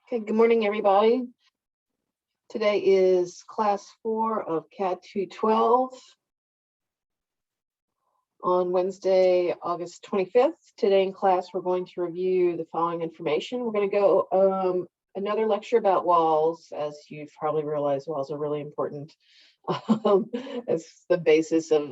Okay, good morning, everybody. Today is class 4 of Cadd 212 on Wednesday, August 25th. Today in class, we're going to review the following information. We're going to go another lecture about walls. As you've probably realized, walls are really important as the basis of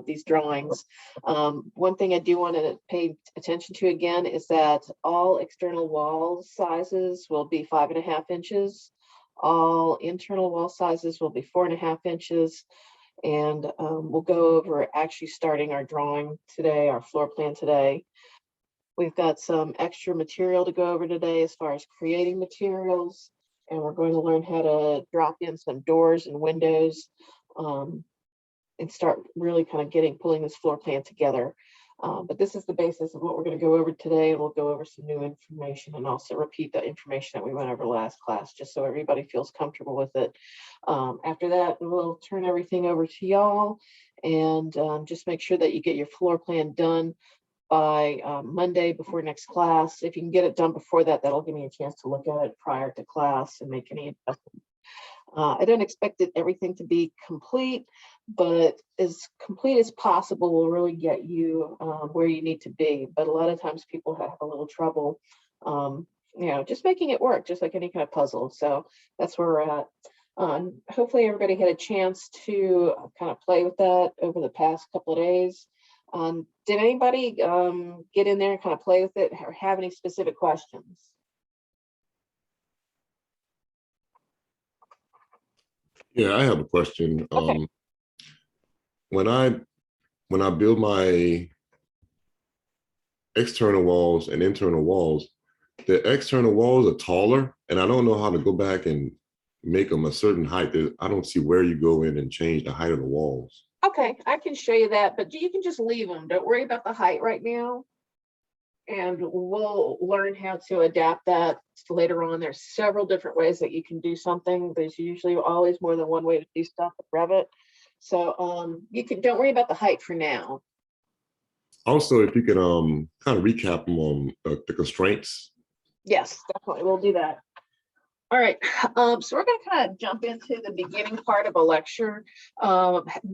these drawings. One thing I do want to pay attention to again is that all external wall sizes will be 5.5 inches. All internal wall sizes will be 4.5 inches. And we'll go over actually starting our drawing today, our floor plan today. We've got some extra material to go over today as far as creating materials. And we're going to learn how to drop in some doors and windows and start really kind of pulling this floor plan together. But this is the basis of what we're going to go over today, and we'll go over some new information and also repeat the information that we went over last class, just so everybody feels comfortable with it. After that, we'll turn everything over to y'all and just make sure that you get your floor plan done by Monday before next class. If you can get it done before that, that'll give me a chance to look at it prior to class and make any adjustments. I don't expect everything to be complete, but as complete as possible will really get you where you need to be. But a lot of times people have a little trouble, just making it work, just like any kind of puzzle. So that's where we're at. Hopefully everybody had a chance to kind of play with that over the past couple of days. Did anybody get in there and kind of play with it or have any specific questions? Yeah, I have a question. Okay. When I build my external walls and internal walls, the external walls are taller, and I don't know how to go back and make them a certain height. I don't see where you go in and change the height of the walls. Okay, I can show you that, but you can just leave them. Don't worry about the height right now. And we'll learn how to adapt that later on. There's several different ways that you can do something. There's usually always more than one way to do stuff with Revit. So don't worry about the height for now. Also, if you could kind of recap them on the constraints. Yes, definitely, we'll do that. All right, so we're going to kind of jump into the beginning part of a lecture,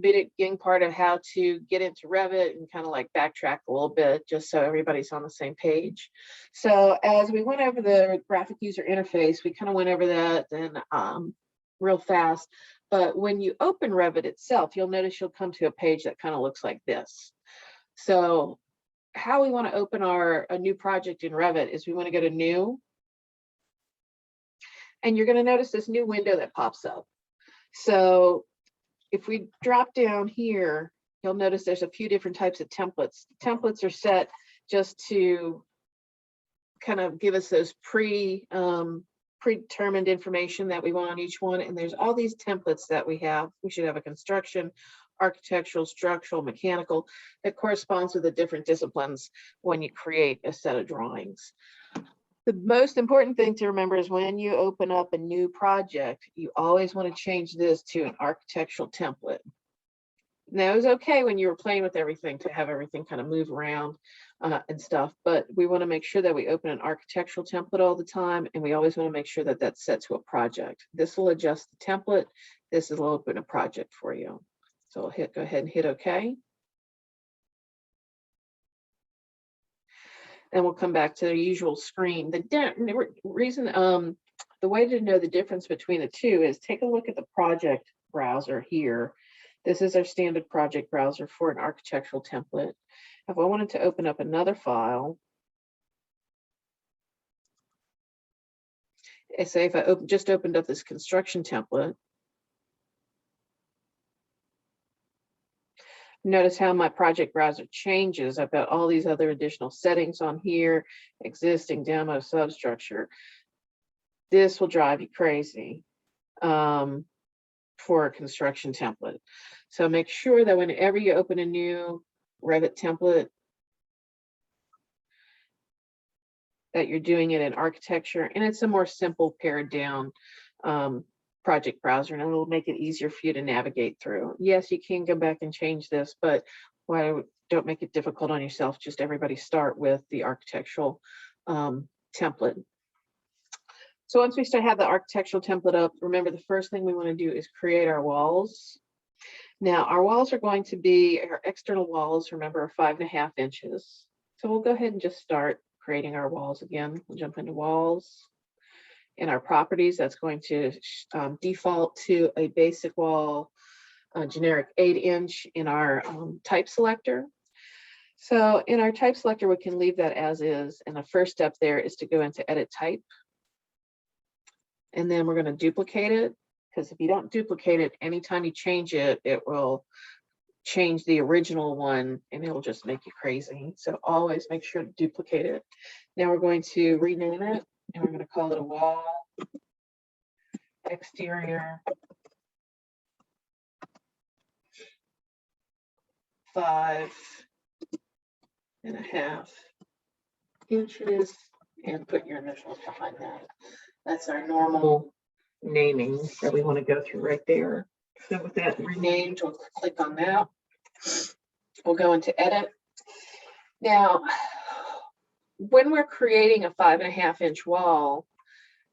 beginning part of how to get into Revit and kind of like backtrack a little bit, just so everybody's on the same page. So as we went over the graphic user interface, we kind of went over that and real fast. But when you open Revit itself, you'll notice you'll come to a page that kind of looks like this. So how we want to open a new project in Revit is we want to go to New. And you're going to notice this new window that pops up. So if we drop down here, you'll notice there's a few different types of templates. Templates are set just to kind of give us those predetermined information that we want on each one. And there's all these templates that we have. We should have a construction, architectural, structural, mechanical, that corresponds with the different disciplines when you create a set of drawings. The most important thing to remember is when you open up a new project, you always want to change this to an architectural template. Now, it was okay when you were playing with everything to have everything kind of move around and stuff, but we want to make sure that we open an architectural template all the time, and we always want to make sure that that's set to a project. This will adjust the template. This will open a project for you. So I'll go ahead and hit OK. And we'll come back to the usual screen. The reason, the way to know the difference between the two is take a look at the project browser here. This is our standard project browser for an architectural template. If I wanted to open up another file, say if I just opened up this construction template, notice how my project browser changes. I've got all these other additional settings on here, existing, demo, substructure. This will drive you crazy for a construction template. So make sure that whenever you open a new Revit template, that you're doing it in architecture, and it's a more simple pared down project browser, and it'll make it easier for you to navigate through. Yes, you can go back and change this, but don't make it difficult on yourself. Just everybody start with the architectural template. So once we have the architectural template up, remember the first thing we want to do is create our walls. Now our walls are going to be, our external walls, remember, are 5.5 inches. So we'll go ahead and just start creating our walls again. We'll jump into walls. In our properties, that's going to default to a basic wall, generic 8-inch in our type selector. So in our type selector, we can leave that as is. And the first step there is to go into edit type. And then we're going to duplicate it, because if you don't duplicate it, anytime you change it, it will change the original one and it'll just make you crazy. So always make sure to duplicate it. Now we're going to rename it and we're going to call it a wall exterior 5.5 inches and put your initials behind that. That's our normal naming that we want to go through right there. So with that renamed, we'll click on that. We'll go into edit. Now, when we're creating a 5.5-inch wall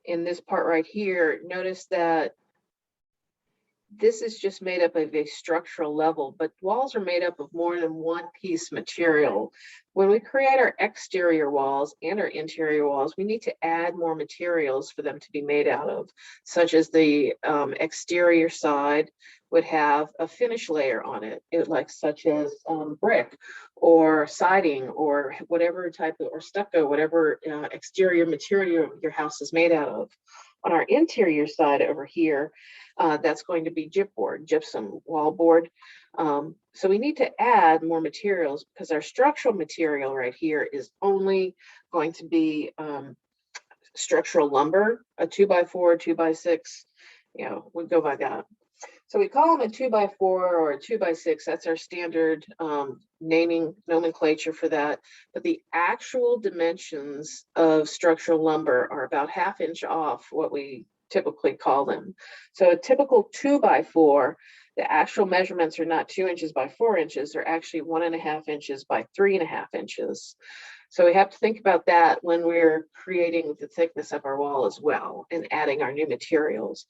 in this part right here, notice that this is just made up of a structural level, but walls are made up of more than one piece material. When we create our exterior walls and our interior walls, we need to add more materials for them to be made out of, such as the exterior side would have a finish layer on it, such as brick or siding or whatever type of, or stucco, whatever exterior material your house is made out of. On our interior side over here, that's going to be gypboard, gypsum wall board. So we need to add more materials because our structural material right here is only going to be structural lumber, a 2x4, 2x6, we go by that. So we call them a 2x4 or a 2x6. That's our standard naming nomenclature for that. But the actual dimensions of structural lumber are about 1/2 inch off what we typically call them. So a typical 2x4, the actual measurements are not 2 inches by 4 inches. They're actually 1.5 inches by 3.5 inches. So we have to think about that when we're creating the thickness of our wall as well and adding our new materials.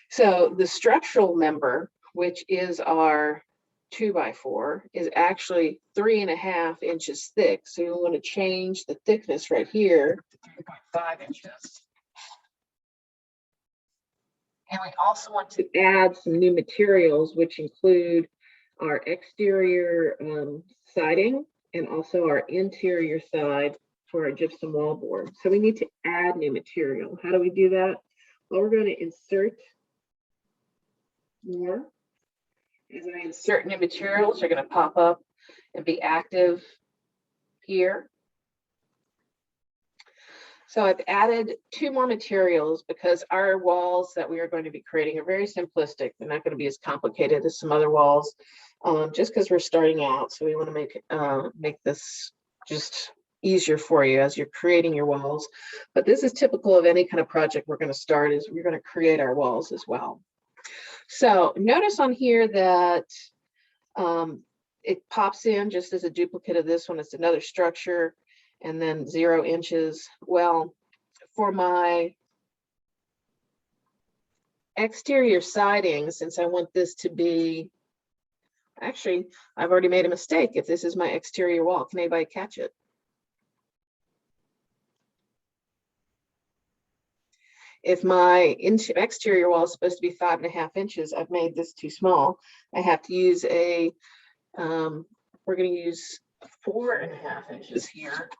So the structural member, which is our 2x4, is actually 3.5 inches thick. So you want to change the thickness right here to 3.5 inches. And we also want to add some new materials, which include our exterior siding and also our interior side for our gypsum wall board. So we need to add new material. How do we do that? Well, we're going to insert more. As I insert new materials, they're going to pop up and be active here. So I've added 2 more materials because our walls that we are going to be creating are very simplistic. They're not going to be as complicated as some other walls, just because we're starting out. So we want to make this just easier for you as you're creating your walls. But this is typical of any kind of project we're going to start, is we're going to create our walls as well. So notice on here that it pops in just as a duplicate of this one. It's another structure and then 0 inches. Well, for my exterior siding, since I want this to be, actually, I've already made a mistake. If this is my exterior wall, can anybody catch it? If my exterior wall is supposed to be 5.5 inches, I've made this too small. I have to use a, we're going to use 4.5 inches here.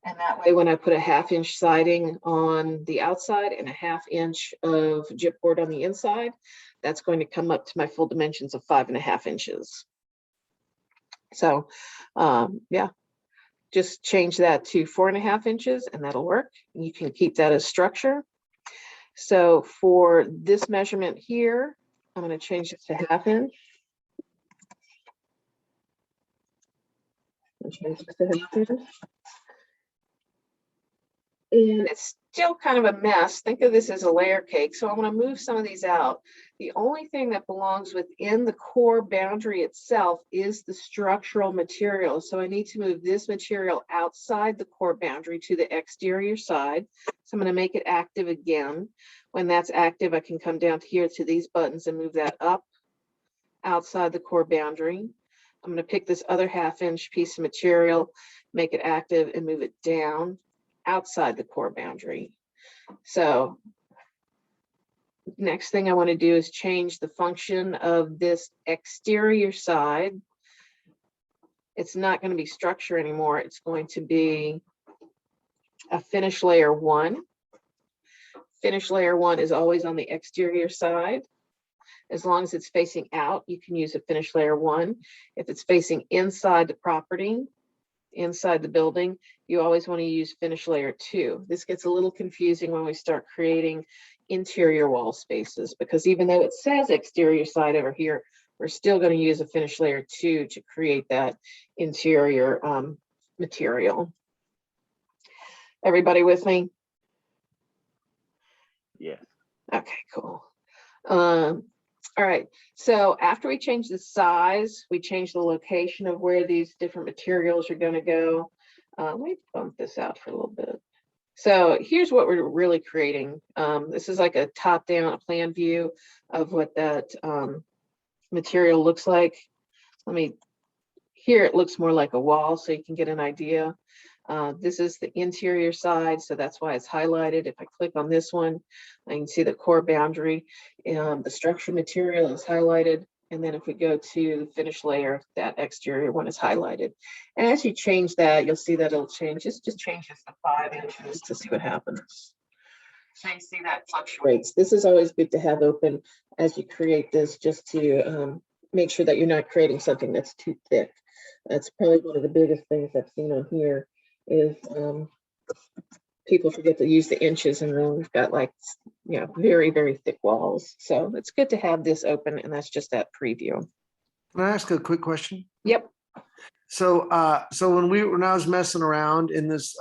And that way, when I put a 1/2 inch siding on the outside and a 1/2 inch of gypboard on the inside, that's going to come up to my full dimensions of 5.5 inches. So, yeah. Just change that to 4.5 inches and that'll work. You can keep that as structure. So for this measurement here, I'm going to change this to 1/2 inch. I'll change this to 1/2 inch. And it's still kind of a mess. Think of this as a layer cake. So I'm going to move some of these out. The only thing that belongs within the core boundary itself is the structural material. So I need to move this material outside the core boundary to the exterior side. So I'm going to make it active again. When that's active, I can come down here to these buttons and move that up outside the core boundary. I'm going to pick this other 1/2 inch piece of material, make it active, and move it down outside the core boundary. So next thing I want to do is change the function of this exterior side. It's not going to be structure anymore. It's going to be a finish layer 1. Finish layer 1 is always on the exterior side. As long as it's facing out, you can use a finish layer 1. If it's facing inside the property, inside the building, you always want to use finish layer 2. This gets a little confusing when we start creating interior wall spaces, because even though it says exterior side over here, we're still going to use a finish layer 2 to create that interior material. Everybody with me? Yeah. Okay, cool. All right, so after we change the size, we change the location of where these different materials are going to go. Let me bump this out for a little bit. So here's what we're really creating. This is like a top-down, a plan view of what that material looks like. Here it looks more like a wall, so you can get an idea. This is the interior side, so that's why it's highlighted. If I click on this one, I can see the core boundary. The structure material is highlighted. And then if we go to the finish layer, that exterior one is highlighted. And as you change that, you'll see that it'll change. This just changes to 5 inches to see what happens. So you see that fluctuates. This is always good to have open as you create this, just to make sure that you're not creating something that's too thick. That's probably one of the biggest things I've seen on here is people forget to use the inches, and then we've got, like, you know, very, very thick walls. So it's good to have this open, and that's just that preview. Can I ask a quick question? Yep. So, when I was messing around in this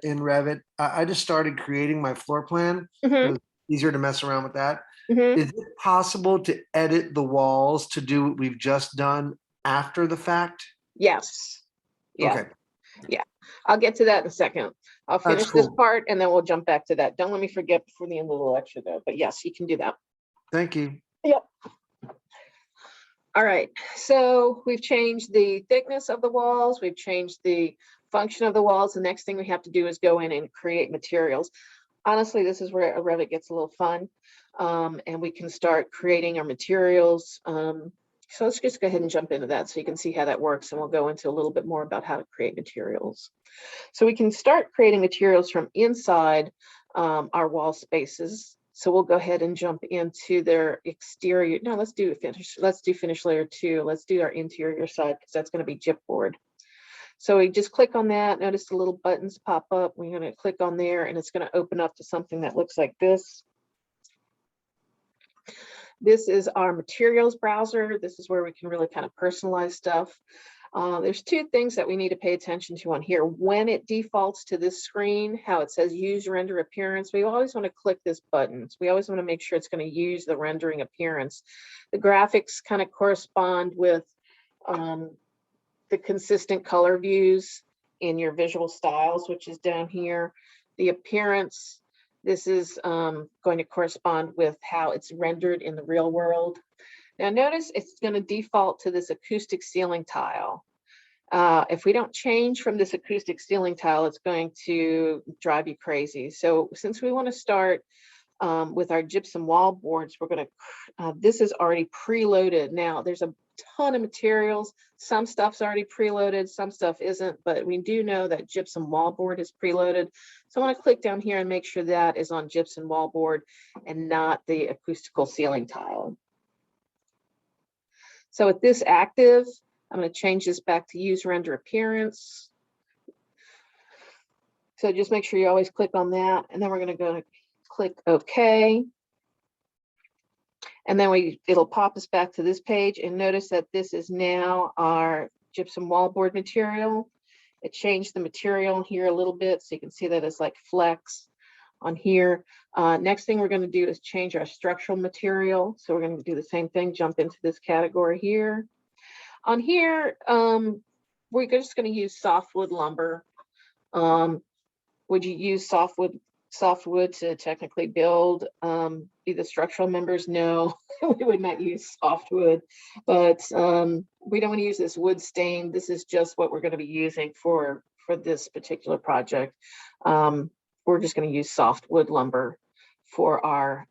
in Revit, I just started creating my floor plan. It was easier to mess around with that. Is it possible to edit the walls to do what we've just done after the fact? Yes. Yeah. Okay. Yeah. I'll get to that in a second. I'll finish this part, and then we'll jump back to that. Don't let me forget before the end of the lecture, though. But yes, you can do that. Thank you. Yep. All right. So we've changed the thickness of the walls. We've changed the function of the walls. The next thing we have to do is go in and create materials. Honestly, this is where Revit gets a little fun, and we can start creating our materials. So let's just go ahead and jump into that so you can see how that works, and we'll go into a little bit more about how to create materials. So we can start creating materials from inside our wall spaces. So we'll go ahead and jump into their exterior. No, let's do finish layer 2. Let's do our interior side, because that's going to be gypboard. So we just click on that. Notice the little buttons pop up. We're going to click on there, and it's going to open up to something that looks like this. This is our materials browser. This is where we can really kind of personalize stuff. There's 2 things that we need to pay attention to on here. When it defaults to this screen, how it says use render appearance, we always want to click this button. So we always want to make sure it's going to use the rendering appearance. The graphics kind of correspond with the consistent color views in your visual styles, which is down here. The appearance, this is going to correspond with how it's rendered in the real world. Now notice it's going to default to this acoustic ceiling tile. If we don't change from this acoustic ceiling tile, it's going to drive you crazy. So since we want to start with our gypsum wall boards, we're going to, this is already preloaded. Now there's a ton of materials. Some stuff's already preloaded, some stuff isn't, but we do know that gypsum wallboard is preloaded. So I want to click down here and make sure that is on gypsum wallboard and not the acoustical ceiling tile. So with this active, I'm going to change this back to use render appearance. So just make sure you always click on that, and then we're going to go click OK. And then it'll pop us back to this page, and notice that this is now our gypsum wallboard material. It changed the material here a little bit, so you can see that it's like flex. on here. Next thing we're going to do is change our structural material. So we're going to do the same thing, jump into this category here. On here, we're just going to use softwood lumber. Would you use softwood to technically build either structural members? No, we would not use softwood, but we don't want to use this wood stain. This is just what we're going to be using for this particular project. We're just going to use softwood lumber for our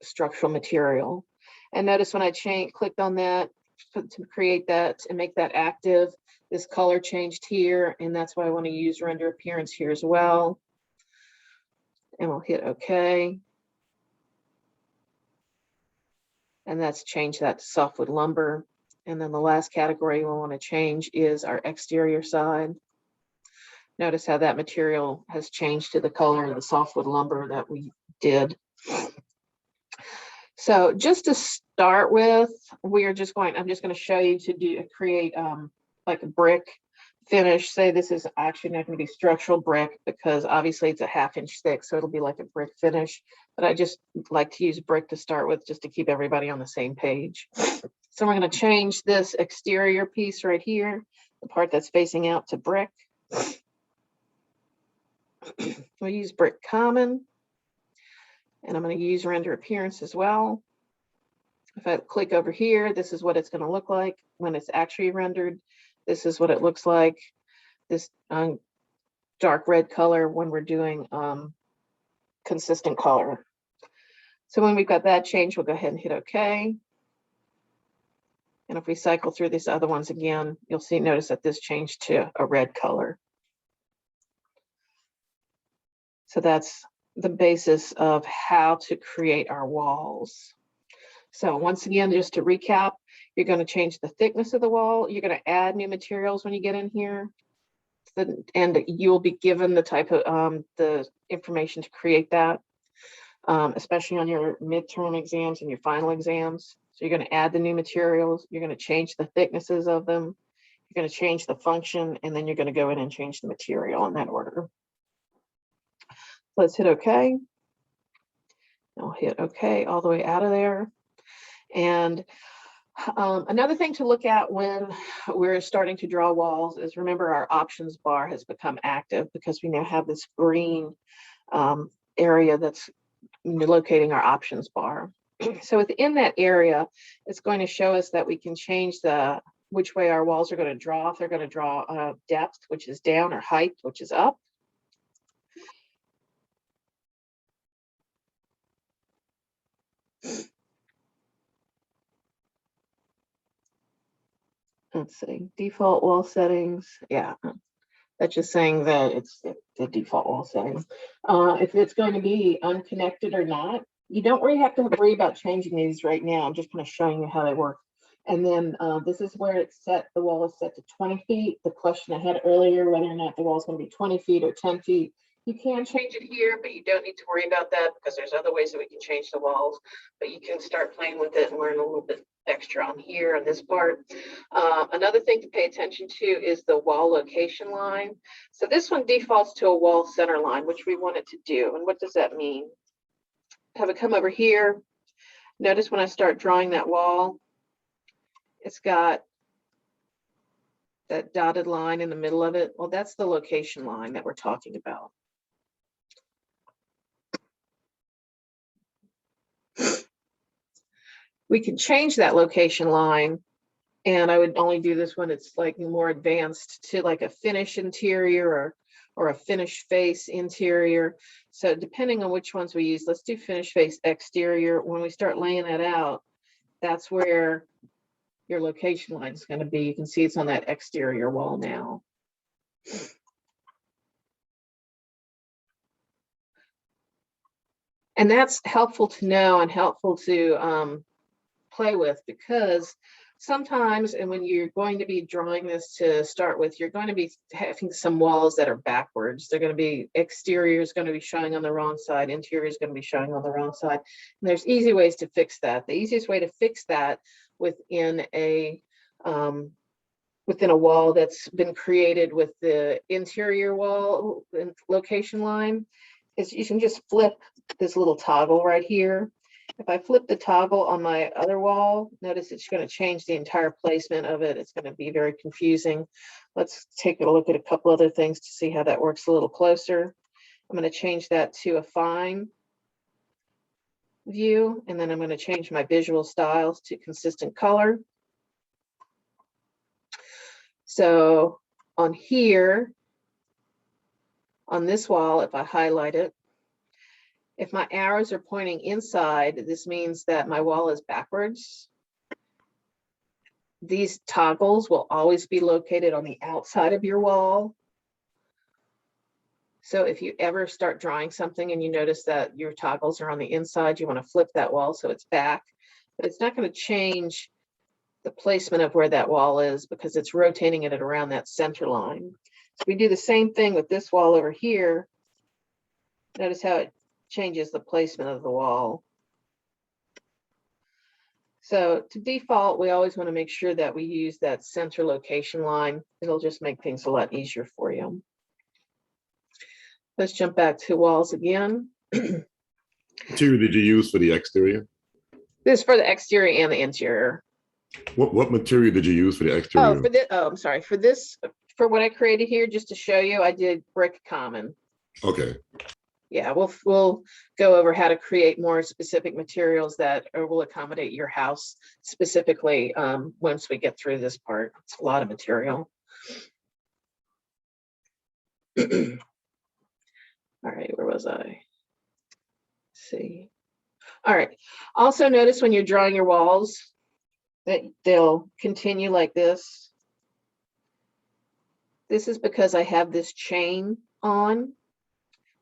structural material. And notice when I clicked on that to create that and make that active, this color changed here, and that's why I want to use render appearance here as well. And we'll hit OK. And that's changed that to softwood lumber. And then the last category we'll want to change is our exterior side. Notice how that material has changed to the color of the softwood lumber that we did. So just to start with, I'm just going to show you to create like a brick finish. Say this is actually not going to be structural brick because obviously it's a 1/2 inch thick, so it'll be like a brick finish. But I just like to use brick to start with, just to keep everybody on the same page. So we're going to change this exterior piece right here, the part that's facing out, to brick. We'll use brick common, and I'm going to use render appearance as well. If I click over here, this is what it's going to look like when it's actually rendered. This is what it looks like, this dark red color when we're doing consistent color. So when we've got that change, we'll go ahead and hit OK. And if we cycle through these other ones again, you'll notice that this changed to a red color. So that's the basis of how to create our walls. So once again, just to recap, you're going to change the thickness of the wall. You're going to add new materials when you get in here. And you'll be given the type of the information to create that, especially on your midterm exams and your final exams. So you're going to add the new materials. You're going to change the thicknesses of them. You're going to change the function, and then you're going to go in and change the material in that order. Let's hit OK. I'll hit OK all the way out of there. And another thing to look at when we're starting to draw walls is, remember, our options bar has become active because we now have this green area that's locating our options bar. So within that area, it's going to show us that we can change which way our walls are going to draw. If they're going to draw depth, which is down, or height, which is up. Let's see, default wall settings. Yeah, that's just saying that it's the default wall settings. If it's going to be unconnected or not, you don't really have to worry about changing these right now. I'm just kind of showing you how they work. And then this is where it's set. The wall is set to 20 feet. The question I had earlier, whether or not the wall is going to be 20 feet or 10 feet, you can change it here, but you don't need to worry about that because there's other ways that we can change the walls. But you can start playing with it and learn a little bit extra on here on this part. Another thing to pay attention to is the wall location line. So this one defaults to a wall center line, which we want it to do. And what does that mean? Have it come over here. Notice when I start drawing that wall, it's got that dotted line in the middle of it. Well, that's the location line that we're talking about. We can change that location line, and I would only do this when it's like more advanced, to like a finish interior or a finish face interior. So depending on which ones we use, let's do finish face exterior. When we start laying that out, that's where your location line is going to be. You can see it's on that exterior wall now. And that's helpful to know and helpful to play with, because sometimes, and when you're going to be drawing this to start with, you're going to be having some walls that are backwards. They're going to be, exterior is going to be showing on the wrong side, interior is going to be showing on the wrong side. And there's easy ways to fix that. The easiest way to fix that within a wall that's been created with the interior wall and location line is you can just flip this little toggle right here. If I flip the toggle on my other wall, notice it's going to change the entire placement of it. It's going to be very confusing. Let's take a look at a couple other things to see how that works a little closer. I'm going to change that to a fine view, and then I'm going to change my visual styles to consistent color. So on here, on this wall, if I highlight it, if my arrows are pointing inside, this means that my wall is backwards. These toggles will always be located on the outside of your wall. So if you ever start drawing something and you notice that your toggles are on the inside, you want to flip that wall so it's back. But it's not going to change the placement of where that wall is because it's rotating it around that center line. So we do the same thing with this wall over here. Notice how it changes the placement of the wall. So to default, we always want to make sure that we use that center location line. It'll just make things a lot easier for you. Let's jump back to walls again. Material did you use for the exterior? This is for the exterior and the interior. What material did you use for the exterior? Oh, for this, oh, I'm sorry. For this, for what I created here, just to show you, I did brick common. Okay. Yeah, we'll go over how to create more specific materials that will accommodate your house specifically once we get through this part. It's a lot of material. All right, where was I? Let's see. All right. Also notice when you're drawing your walls that they'll continue like this. This is because I have this chain on.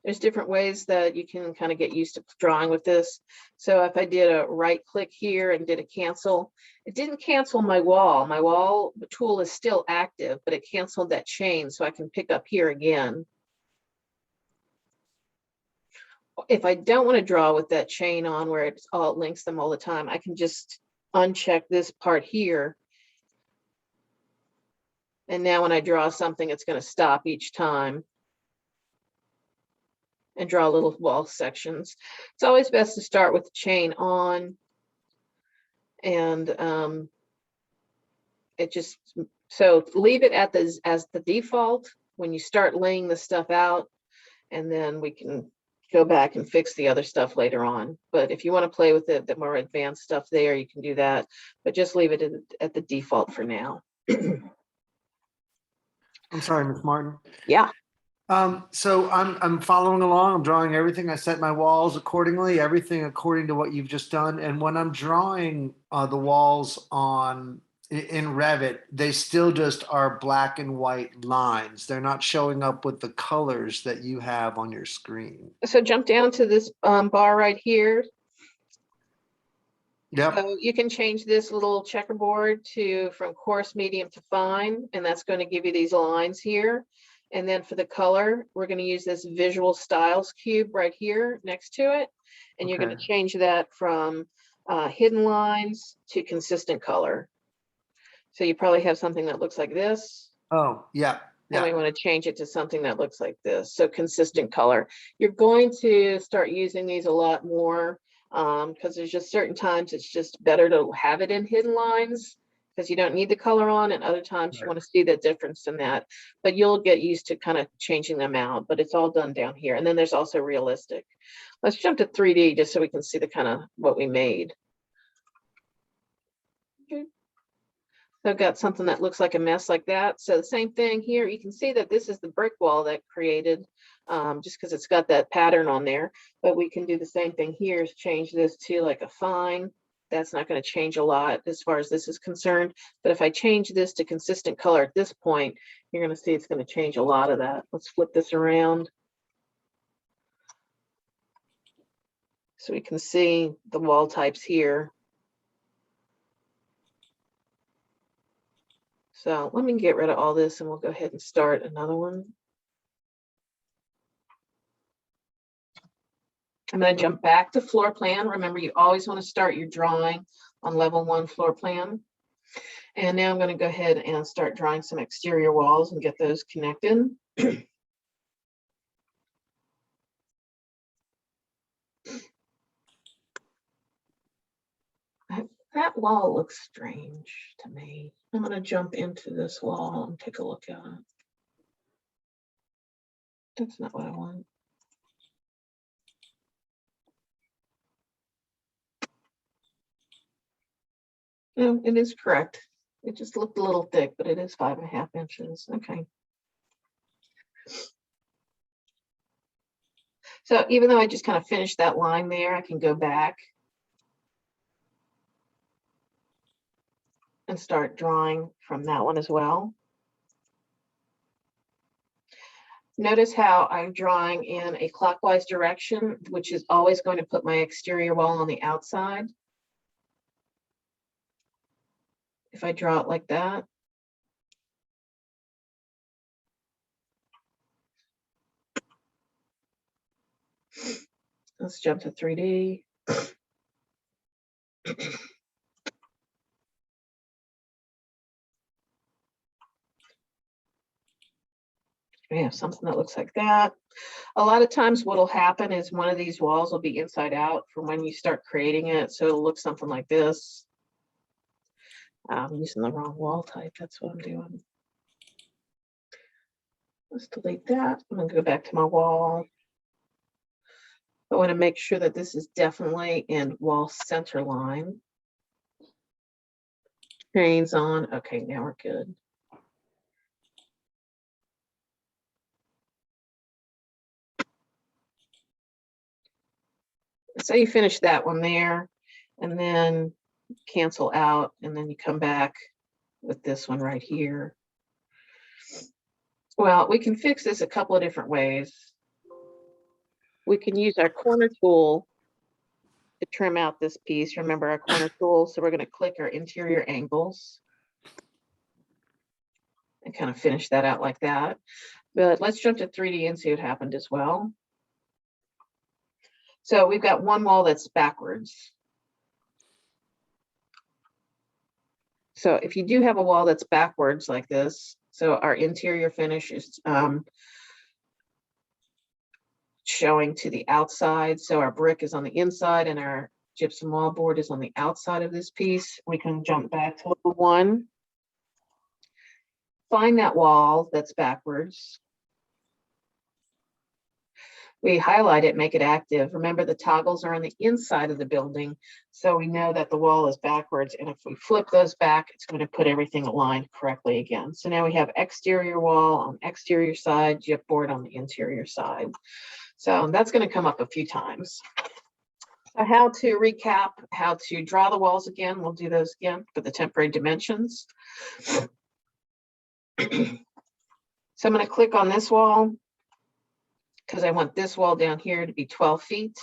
There's different ways that you can kind of get used to drawing with this. So if I did a right click here and did a cancel, it didn't cancel my wall. My wall tool is still active, but it canceled that chain so I can pick up here again. If I don't want to draw with that chain on where it links them all the time, I can just uncheck this part here. And now when I draw something, it's going to stop each time and draw little wall sections. It's always best to start with the chain on, and it just, so leave it at as the default when you start laying the stuff out, and then we can go back and fix the other stuff later on. But if you want to play with it, the more advanced stuff there, you can do that, but just leave it at the default for now. I'm sorry, Ms. Martin. Yeah. So I'm following along. I'm drawing everything. I set my walls accordingly, everything according to what you've just done. And when I'm drawing the walls in Revit, they still just are black and white lines. They're not showing up with the colors that you have on your screen. So jump down to this bar right here. Yep. So you can change this little checkerboard from coarse, medium to fine, and that's going to give you these lines here. And then for the color, we're going to use this visual styles cube right here next to it. And you're going to change that from hidden lines to consistent color. So you probably have something that looks like this. Oh, yeah. And we want to change it to something that looks like this. So consistent color. You're going to start using these a lot more because there's just certain times it's just better to have it in hidden lines because you don't need the color on, and other times you want to see the difference in that. But you'll get used to kind of changing them out, but it's all done down here. And then there's also realistic. Let's jump to 3D just so we can see the kind of what we made. Okay. So I've got something that looks like a mess like that. So the same thing here, you can see that this is the brick wall that created just because it's got that pattern on there. But we can do the same thing here, is change this to like a fine. That's not going to change a lot as far as this is concerned. But if I change this to consistent color at this point, you're going to see it's going to change a lot of that. Let's flip this around. So we can see the wall types here. So let me get rid of all this and we'll go ahead and start another one. I'm going to jump back to floor plan. Remember, you always want to start your drawing on level 1 floor plan. And now I'm going to go ahead and start drawing some exterior walls and get those connected. That wall looks strange to me. I'm gonna jump into this wall and take a look at it. That's not what I want. No, it is correct. It just looked a little thick, but it is 5.5 inches. Okay. So even though I just kind of finished that line there, I can go back and start drawing from that one as well. Notice how I'm drawing in a clockwise direction, which is always going to put my exterior wall on the outside. If I draw it like that. Let's jump to 3D. We have something that looks like that. A lot of times what will happen is one of these walls will be inside out from when you start creating it. So it'll look something like this. I'm using the wrong wall type. That's what I'm doing. Let's delete that. I'm going to go back to my wall. I want to make sure that this is definitely in wall center line. Chains on. Okay, now we're good. So you finish that one there and then cancel out, and then you come back with this one right here. Well, we can fix this a couple of different ways. We can use our corner tool to trim out this piece. Remember our corner tool? So we're going to click our interior angles and kind of finish that out like that. But let's jump to 3D and see what happened as well. So we've got one wall that's backwards. So if you do have a wall that's backwards like this, so our interior finish is showing to the outside. So our brick is on the inside and our gypsum wallboard is on the outside of this piece. We can jump back to level 1. Find that wall that's backwards. We highlight it, make it active. Remember, the toggles are on the inside of the building, so we know that the wall is backwards. And if we flip those back, it's going to put everything aligned correctly again. So now we have exterior wall on exterior side, gypboard on the interior side. So that's going to come up a few times. So how to recap, how to draw the walls again. We'll do those again for the temporary dimensions. So I'm going to click on this wall, because I want this wall down here to be 12 feet.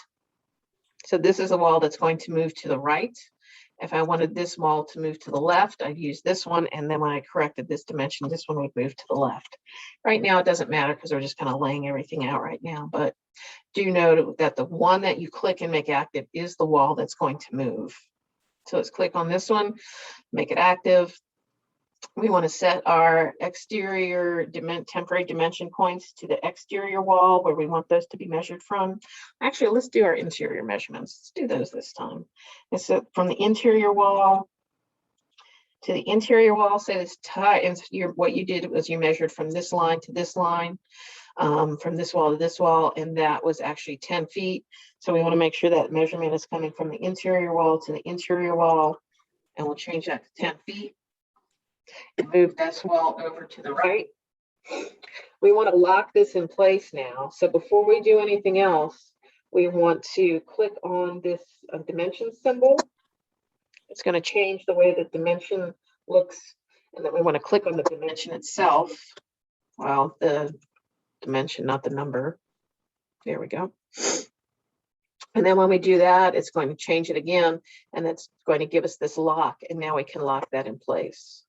So this is a wall that's going to move to the right. If I wanted this wall to move to the left, I'd use this one. And then when I corrected this dimension, this one would move to the left. Right now, it doesn't matter because we're just kind of laying everything out right now. But do know that the one that you click and make active is the wall that's going to move. So let's click on this one, make it active. We want to set our exterior temporary dimension points to the exterior wall where we want those to be measured from. Actually, let's do our interior measurements. Let's do those this time. And so from the interior wall to the interior wall, say this tie, and what you did was you measured from this line to this line, from this wall to this wall, and that was actually 10 feet. So we want to make sure that measurement is coming from the interior wall to the interior wall, and we'll change that to 10 feet. And move this wall over to the right. We want to lock this in place now. So before we do anything else, we want to click on this dimension symbol. It's going to change the way the dimension looks. And then we want to click on the dimension itself. Well, the dimension, not the number. There we go. And then when we do that, it's going to change it again. And it's going to give us this lock. And now we can lock that in place.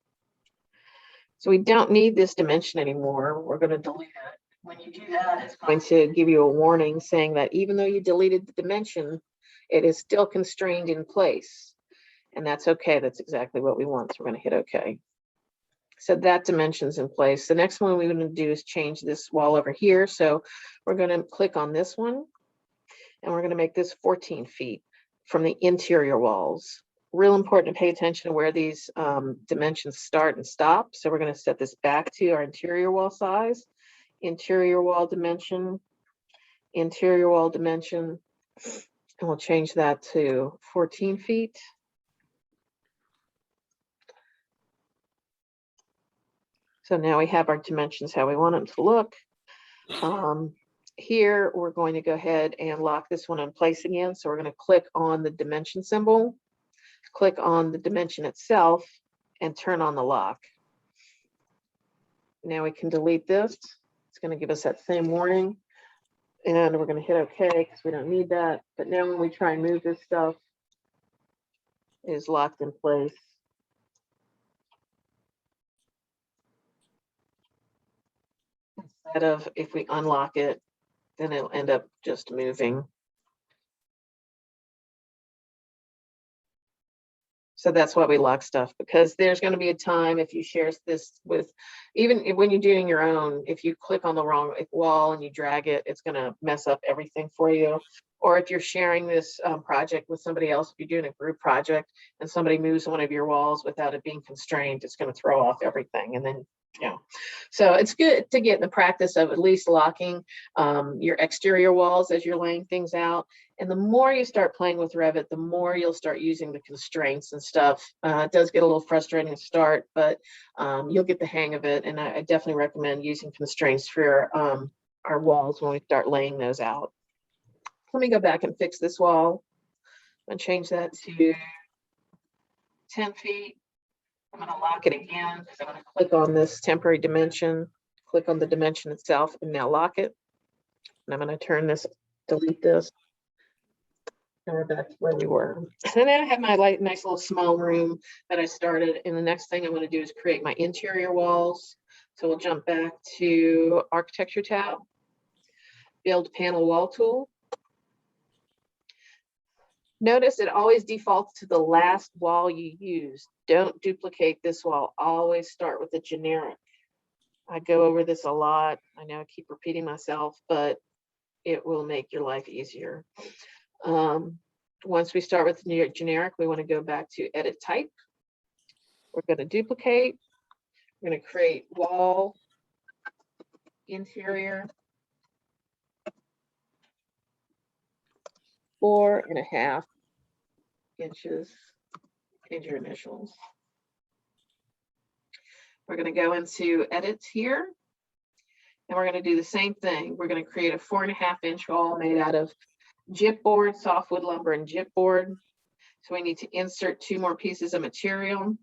So we don't need this dimension anymore. We're going to delete it. When you do that, it's going to give you a warning saying that even though you deleted the dimension, it is still constrained in place. And that's okay. That's exactly what we want. So we're going to hit OK. So that dimension's in place. The next one we're going to do is change this wall over here. So we're going to click on this one. And we're going to make this 14 feet from the interior walls. real important to pay attention to where these dimensions start and stop. So we're going to set this back to our interior wall size, interior wall dimension, interior wall dimension, and we'll change that to 14 feet. So now we have our dimensions how we want them to look. Here, we're going to go ahead and lock this one in place again. So we're going to click on the dimension symbol, click on the dimension itself, and turn on the lock. Now we can delete this. It's going to give us that same warning. And we're going to hit OK because we don't need that. But now when we try and move this stuff, it is locked in place. Instead of, if we unlock it, then it'll end up just moving. So that's why we lock stuff, because there's going to be a time if you share this with, even when you're doing your own, if you click on the wrong wall and you drag it, it's going to mess up everything for you. Or if you're sharing this project with somebody else, if you're doing a group project and somebody moves one of your walls without it being constrained, it's going to throw off everything. And then, you know, so it's good to get in the practice of at least locking your exterior walls as you're laying things out. And the more you start playing with Revit, the more you'll start using the constraints and stuff. It does get a little frustrating to start, but you'll get the hang of it. And I definitely recommend using constraints for our walls when we start laying those out. Let me go back and fix this wall and change that to 10 feet. I'm going to lock it again. So I'm going to click on this temporary dimension, click on the dimension itself, and now lock it. And I'm going to turn this, delete this. And we're back to where we were. And then I have my nice little small room that I started. And the next thing I'm going to do is create my interior walls. So we'll jump back to Architecture tab, Build Panel Wall Tool. Notice it always defaults to the last wall you use. Don't duplicate this wall. Always start with the generic. I go over this a lot. I know I keep repeating myself, but it will make your life easier. Once we start with the generic, we want to go back to Edit Type. We're going to duplicate. We're going to create wall, interior, 4.5 inches, and your initials. We're going to go into edit here, and we're going to do the same thing. We're going to create a 4.5-inch wall made out of gyp board, softwood lumber, and gyp board. So we need to insert 2 more pieces of material.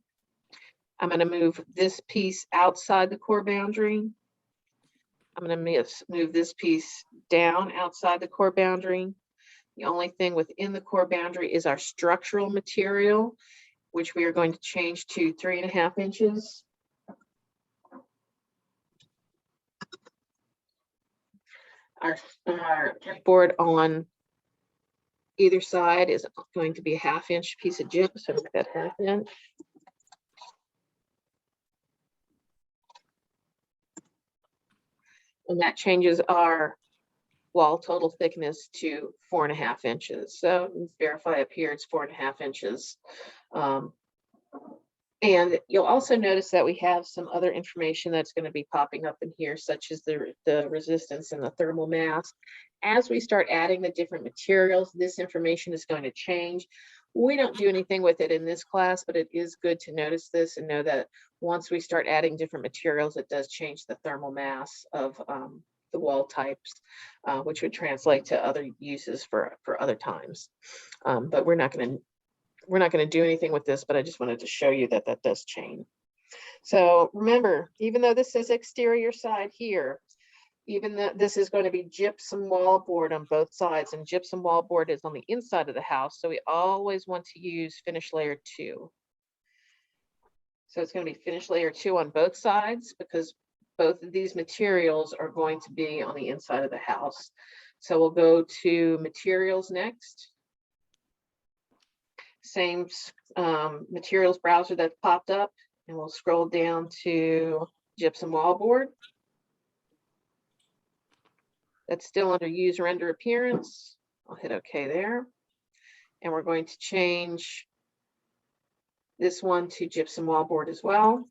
I'm going to move this piece outside the core boundary. I'm going to move this piece down outside the core boundary. The only thing within the core boundary is our structural material, which we are going to change to 3.5 inches. Our board on either side is going to be a 1/2-inch piece of gyp, so make that 1/2 inch. And that changes our wall total thickness to 4.5 inches. So let's verify up here, it's 4.5 inches. And you'll also notice that we have some other information that's going to be popping up in here, such as the resistance and the thermal mass. As we start adding the different materials, this information is going to change. We don't do anything with it in this class, but it is good to notice this and know that once we start adding different materials, it does change the thermal mass of the wall types, which would translate to other uses for other times. But we're not going to do anything with this, but I just wanted to show you that that does change. So remember, even though this says exterior side here, even though this is going to be gypsum wall board on both sides, and gypsum wall board is on the inside of the house, so we always want to use finish layer 2. So it's going to be finish layer 2 on both sides, because both of these materials are going to be on the inside of the house. So we'll go to materials next. Same materials browser that popped up, and we'll scroll down to gypsum wallboard. That's still under use render appearance. I'll hit OK there. And we're going to change this one to gypsum wallboard as well.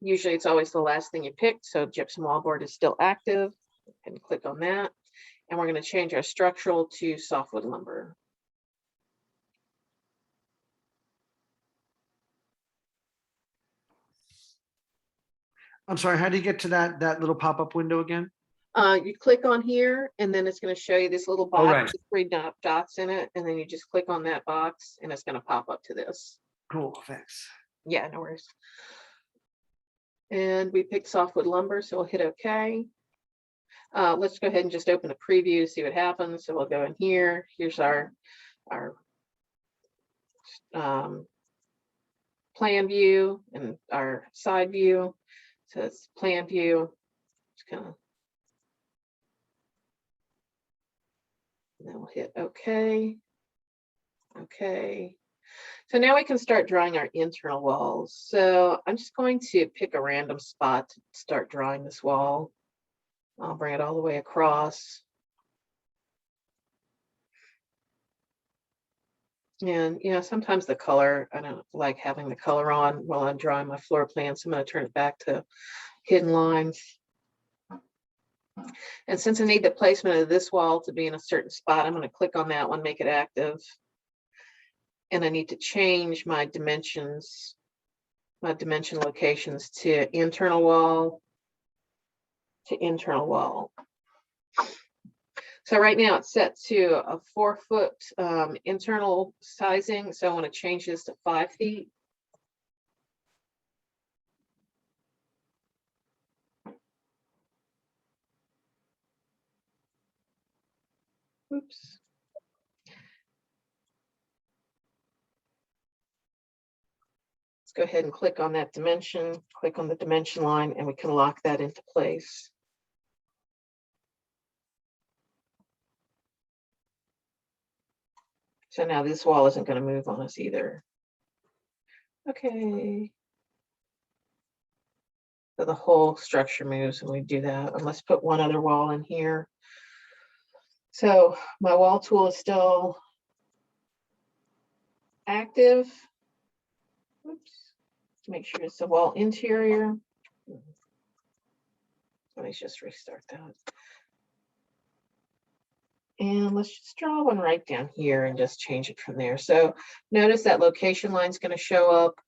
Usually it's always the last thing you picked, so gypsum wallboard is still active. And click on that. And we're going to change our structural to softwood lumber. I'm sorry, how do you get to that little pop-up window again? You click on here, and then it's going to show you this little box right. with 3 dots in it, and then you just click on that box, and it's going to pop up to this. Cool, thanks. Yeah, no worries. And we picked softwood lumber, so we'll hit OK. Let's go ahead and just open a preview, see what happens. So we'll go in here. Here's our plan view and our side view. So it's plan view. Just kind of. And then we'll hit OK. OK. So now we can start drawing our internal walls. So I'm just going to pick a random spot to start drawing this wall. I'll bring it all the way across. And, you know, sometimes the color, I don't like having the color on while I'm drawing my floor plan. So I'm going to turn it back to hidden lines. And since I need the placement of this wall to be in a certain spot, I'm going to click on that one, make it active. And I need to change my dimensions, my dimension locations to internal wall to internal wall. So right now it's set to a 4-foot internal sizing. So I want to change this to 5 feet. Oops. Let's go ahead and click on that dimension, click on the dimension line, and we can lock that into place. So now this wall isn't going to move on us either. Okay. So the whole structure moves when we do that. And let's put one other wall in here. So my wall tool is still active. Oops. Make sure it's the wall interior. Let me just restart that. And let's just draw one right down here and just change it from there. So notice that location line is going to show up.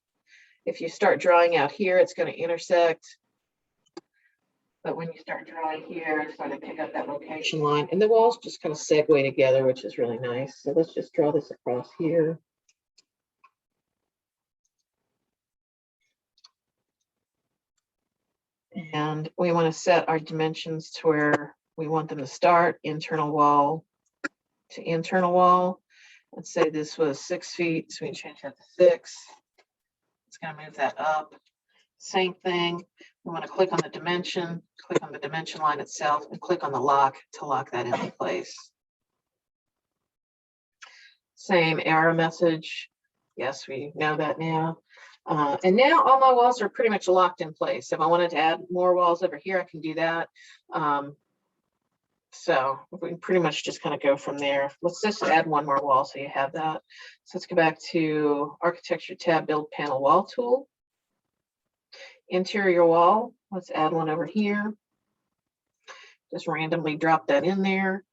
If you start drawing out here, it's going to intersect. But when you start drawing here, it's going to pick up that location line. And the walls just kind of segue together, which is really nice. So let's just draw this across here. And we want to set our dimensions to where we want them to start, internal wall to internal wall. Let's say this was 6 feet, so we can change that to 6. It's going to move that up. Same thing. We want to click on the dimension, click on the dimension line itself, and click on the lock to lock that into place. Same error message. Yes, we know that now. And now all my walls are pretty much locked in place. If I wanted to add more walls over here, I can do that. So we can pretty much just kind of go from there. Let's just add one more wall so you have that. So let's go back to Architecture tab, Build Panel Wall Tool. Interior wall, let's add one over here. Just randomly drop that in there.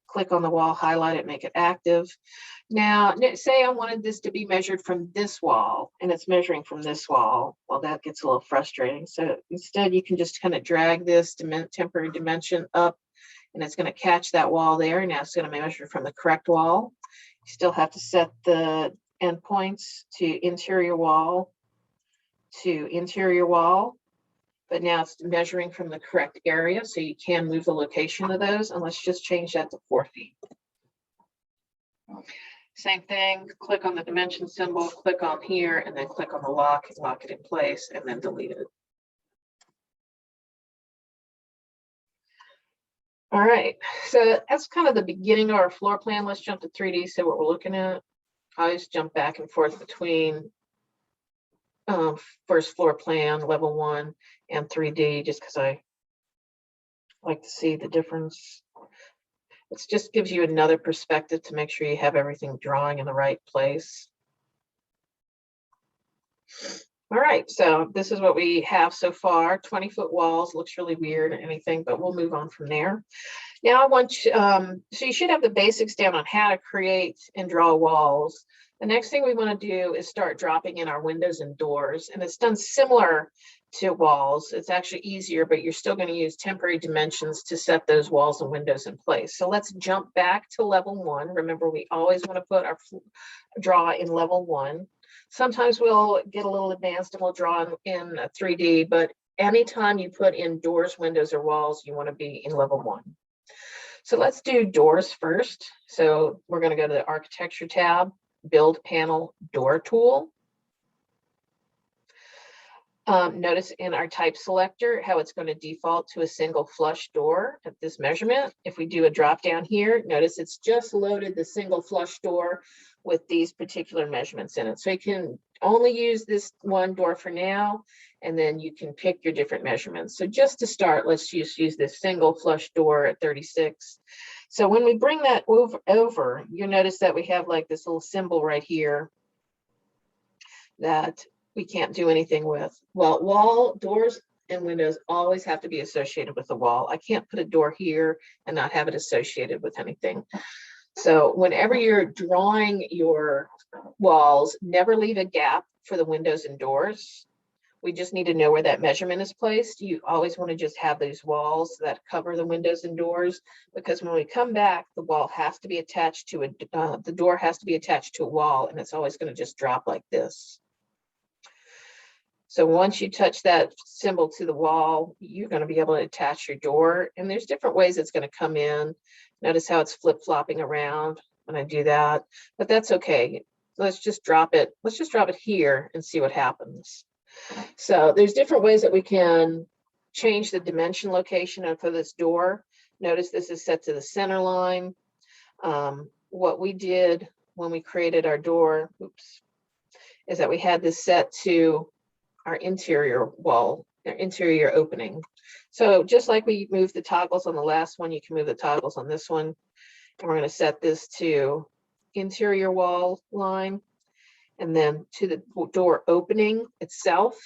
Click on the wall, highlight it, make it active. Now, say I wanted this to be measured from this wall, and it's measuring from this wall. Well, that gets a little frustrating. So instead, you can just kind of drag this temporary dimension up, and it's going to catch that wall there. Now it's going to measure from the correct wall. You still have to set the endpoints to interior wall to interior wall. But now it's measuring from the correct area, so you can move the location of those, and let's just change that to 4 feet. Same thing, click on the dimension symbol, click on here, and then click on the lock and lock it in place, and then delete it. All right, so that's kind of the beginning of our floor plan. Let's jump to 3D, see what we're looking at. I always jump back and forth between first floor plan, level 1, and 3D, just because I like to see the difference. It just gives you another perspective to make sure you have everything drawing in the right place. All right, so this is what we have so far. 20-foot walls, looks really weird or anything, but we'll move on from there. Now I want you, so you should have the basics down on how to create and draw walls. The next thing we want to do is start dropping in our windows and doors, and it's done similar to walls. It's actually easier, but you're still going to use temporary dimensions to set those walls and windows in place. So let's jump back to level 1. Remember, we always want to put our draw in level 1. Sometimes we'll get a little advanced and we'll draw in 3D, but anytime you put in doors, windows, or walls, you want to be in level 1. So let's do doors first. So we're going to go to the Architecture tab, Build Panel Door tool. Notice in our type selector how it's going to default to a single flush door at this measurement. If we do a drop down here, notice it's just loaded the single flush door with these particular measurements in it. So you can only use this one door for now, and then you can pick your different measurements. So just to start, let's just use this single flush door at 36. So when we bring that over, you'll notice that we have like this little symbol right here that we can't do anything with. Well, wall, doors, and windows always have to be associated with the wall. I can't put a door here and not have it associated with anything. So whenever you're drawing your walls, never leave a gap for the windows and doors. We just need to know where that measurement is placed. You always want to just have these walls that cover the windows and doors, because when we come back, the wall has to be attached to the door has to be attached to a wall, and it's always going to just drop like this. So once you touch that symbol to the wall, you're going to be able to attach your door, and there's different ways it's going to come in. Notice how it's flip-flopping around when I do that, but that's okay. Let's just drop it. Let's just drop it here and see what happens. So there's different ways that we can change the dimension location for this door. Notice this is set to the center line. What we did when we created our door, is that we had this set to our interior wall, our interior opening. So just like we moved the toggles on the last one, you can move the toggles on this one. And we're going to set this to interior wall line, and then to the door opening itself.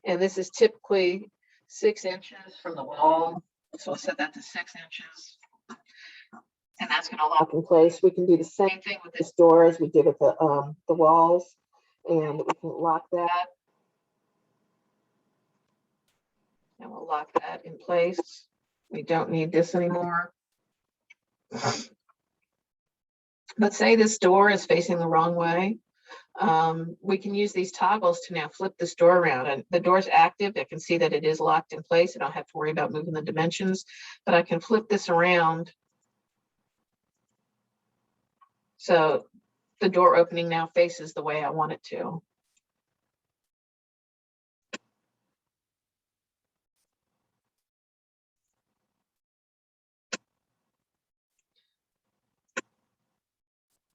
And this is typically 6 inches from the wall. So we'll set that to 6 inches. And that's going to lock in place. We can do the same thing with this door as we did with the walls. And we can lock that. And we'll lock that in place. We don't need this anymore. But say this door is facing the wrong way. We can use these toggles to now flip this door around, and the door's active. I can see that it is locked in place. I don't have to worry about moving the dimensions, but I can flip this around. So the door opening now faces the way I want it to.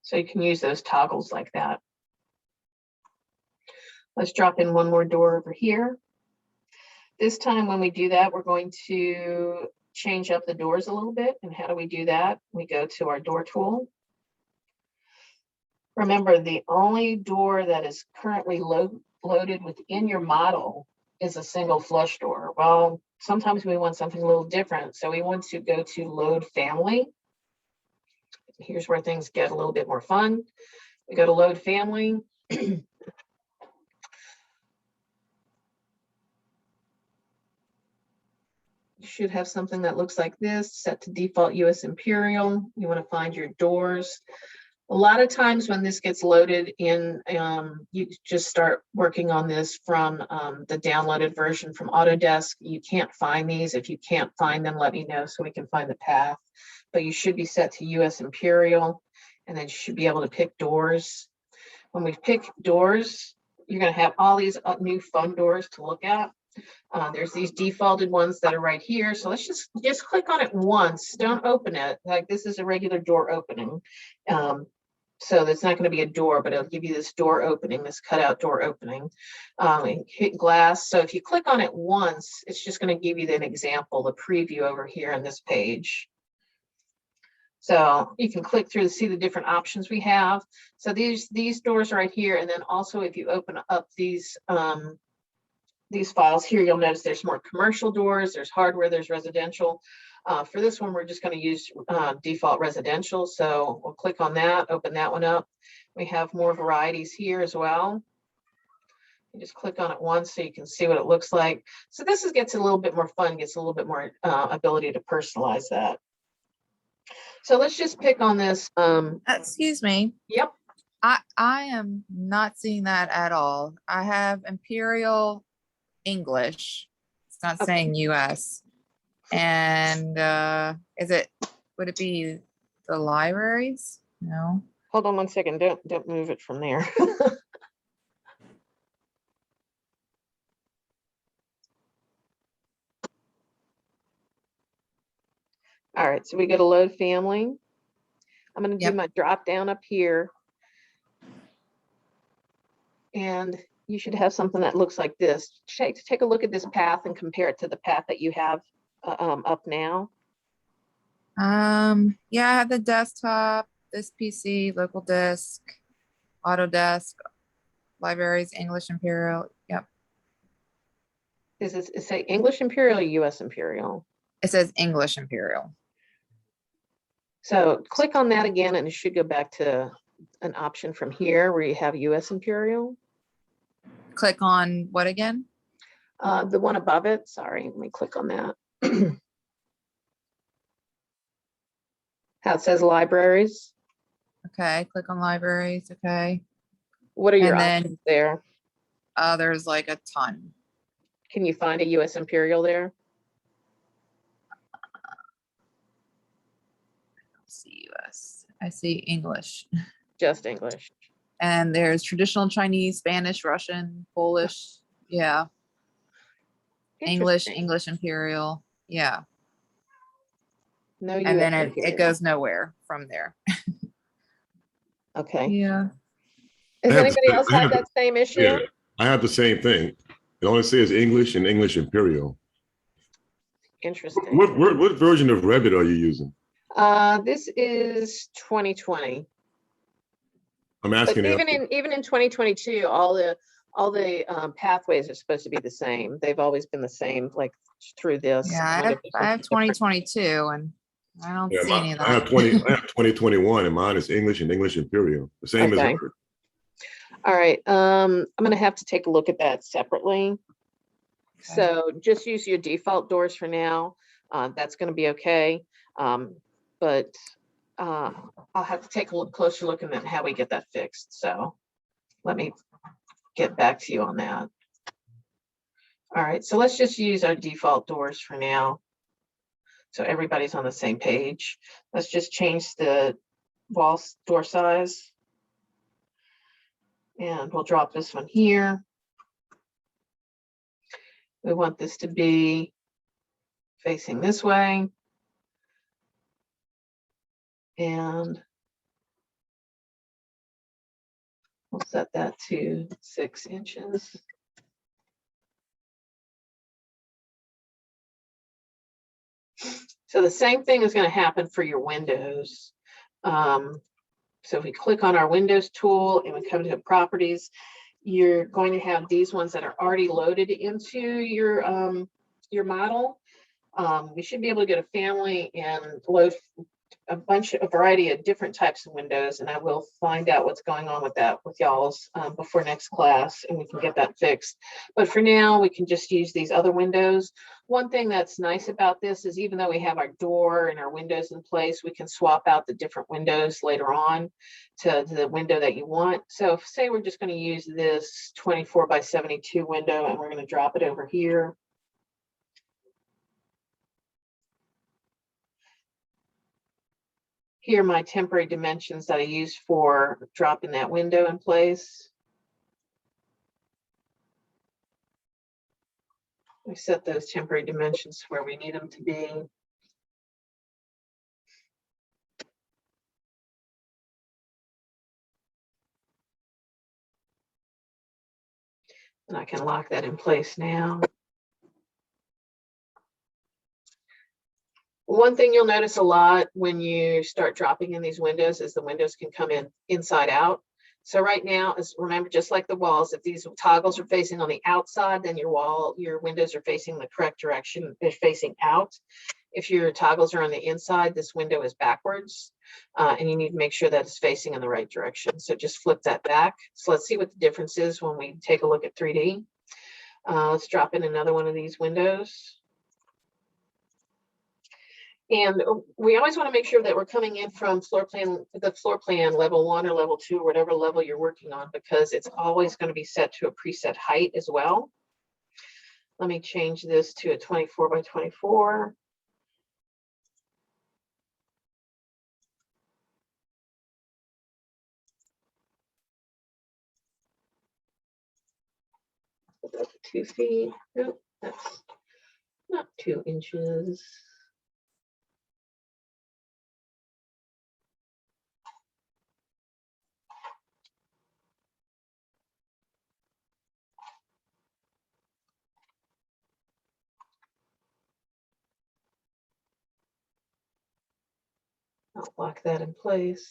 So you can use those toggles like that. Let's drop in one more door over here. This time when we do that, we're going to change up the doors a little bit. And how do we do that? We go to our door tool. Remember, the only door that is currently loaded within your model is a single flush door. Well, sometimes we want something a little different. So we want to go to Load Family. Here's where things get a little bit more fun. We go to Load Family. You should have something that looks like this, set to default US Imperial. You want to find your doors. A lot of times when this gets loaded in, you just start working on this from the downloaded version from Autodesk. You can't find these. If you can't find them, let me know so we can find the path. But you should be set to US Imperial, and then you should be able to pick doors. When we pick doors, you're going to have all these new fun doors to look at. There's these defaulted ones that are right here. So let's just click on it once. Don't open it. Like this is a regular door opening. So that's not going to be a door, but it'll give you this door opening, this cutout door opening. Hit glass. So if you click on it once, it's just going to give you an example, the preview over here on this page. So you can click through to see the different options we have. So these doors right here, and then also if you open up these files here, you'll notice there's more commercial doors, there's hardware, there's residential. For this one, we're just going to use default residential. So we'll click on that, open that one up. We have more varieties here as well. You just click on it once so you can see what it looks like. So this gets a little bit more fun, gets a little bit more ability to personalize that. So let's just pick on this. Excuse me. Yep. I am not seeing that at all. I have Imperial English. It's not Okay. saying US. And would it be the libraries? No. Hold on one second. Don't move it from there. All right, so we go to load family. I'm going to do my drop down up here. And you should have something that looks like this. Take a look at this path and compare it to the path that you have up now. Yeah, I have the desktop, this PC, local disk, Autodesk, libraries, English Imperial. Yep. Is it say English Imperial or US Imperial? It says English Imperial. So click on that again and it should go back to an option from here where you have US Imperial. Click on what again? The one above it. Sorry, let me click on that. How it says libraries. Okay, click on libraries. Okay. What are your And then, options there? there's like a ton. Can you find a US Imperial there? See US. I see English. Just English. And there's traditional Chinese, Spanish, Russian, Polish. Yeah. English, Interesting. English Imperial. Yeah. No And US then it Imperial. goes nowhere from there. Okay. Yeah. Does I have- anybody else I have have- that same issue? Yeah, I have the same thing. It only says English and English Imperial. Interesting. What version of Revit are you using? This is 2020. I'm But asking. even in 2022, all the pathways are supposed to be the same. They've always been the same, like through this. Yeah, Might have been I have something different. 2022 and I don't see any of I have that. 2021 and mine is English and English Imperial. The same Okay. as her. All right. I'm going to have to take a look at that separately. Okay. So just use your default doors for now. That's going to be okay. But I'll have to take a closer look at how we get that fixed. So let me get back to you on that. All right, so let's just use our default doors for now. So everybody's on the same page. Let's just change the wall door size. And we'll drop this one here. We want this to be facing this way. And we'll set that to 6 inches. So the same thing is going to happen for your windows. So if we click on our Windows tool and we come to properties, you're going to have these ones that are already loaded into your model. We should be able to go to family and load a variety of different types of windows, and I will find out what's going on with that with y'all's before next class, and we can get that fixed. But for now, we can just use these other windows. One thing that's nice about this is even though we have our door and our windows in place, we can swap out the different windows later on to the window that you want. So if, say we're just going to use this 24/72 window and we're going to drop it over here. Here are my temporary dimensions that I use for dropping that window in place. We set those temporary dimensions where we need them to be. And I can lock that in place now. One thing you'll notice a lot when you start dropping in these windows is the windows can come in inside out. So right now, is remember, just like the walls, if these toggles are facing on the outside, then your windows are facing the correct direction. They're facing out. If your toggles are on the inside, this window is backwards, and you need to make sure that it's facing in the right direction. So just flip that back. So let's see what the difference is when we take a look at 3D. Let's drop in another one of these windows. And we always want to make sure that we're coming in from the floor plan level 1 or level 2, or whatever level you're working on, because it's always going to be set to a preset height as well. Let me change this to a 24 by 24. That's 2 feet. Nope, that's not 2 inches. I'll lock that in place.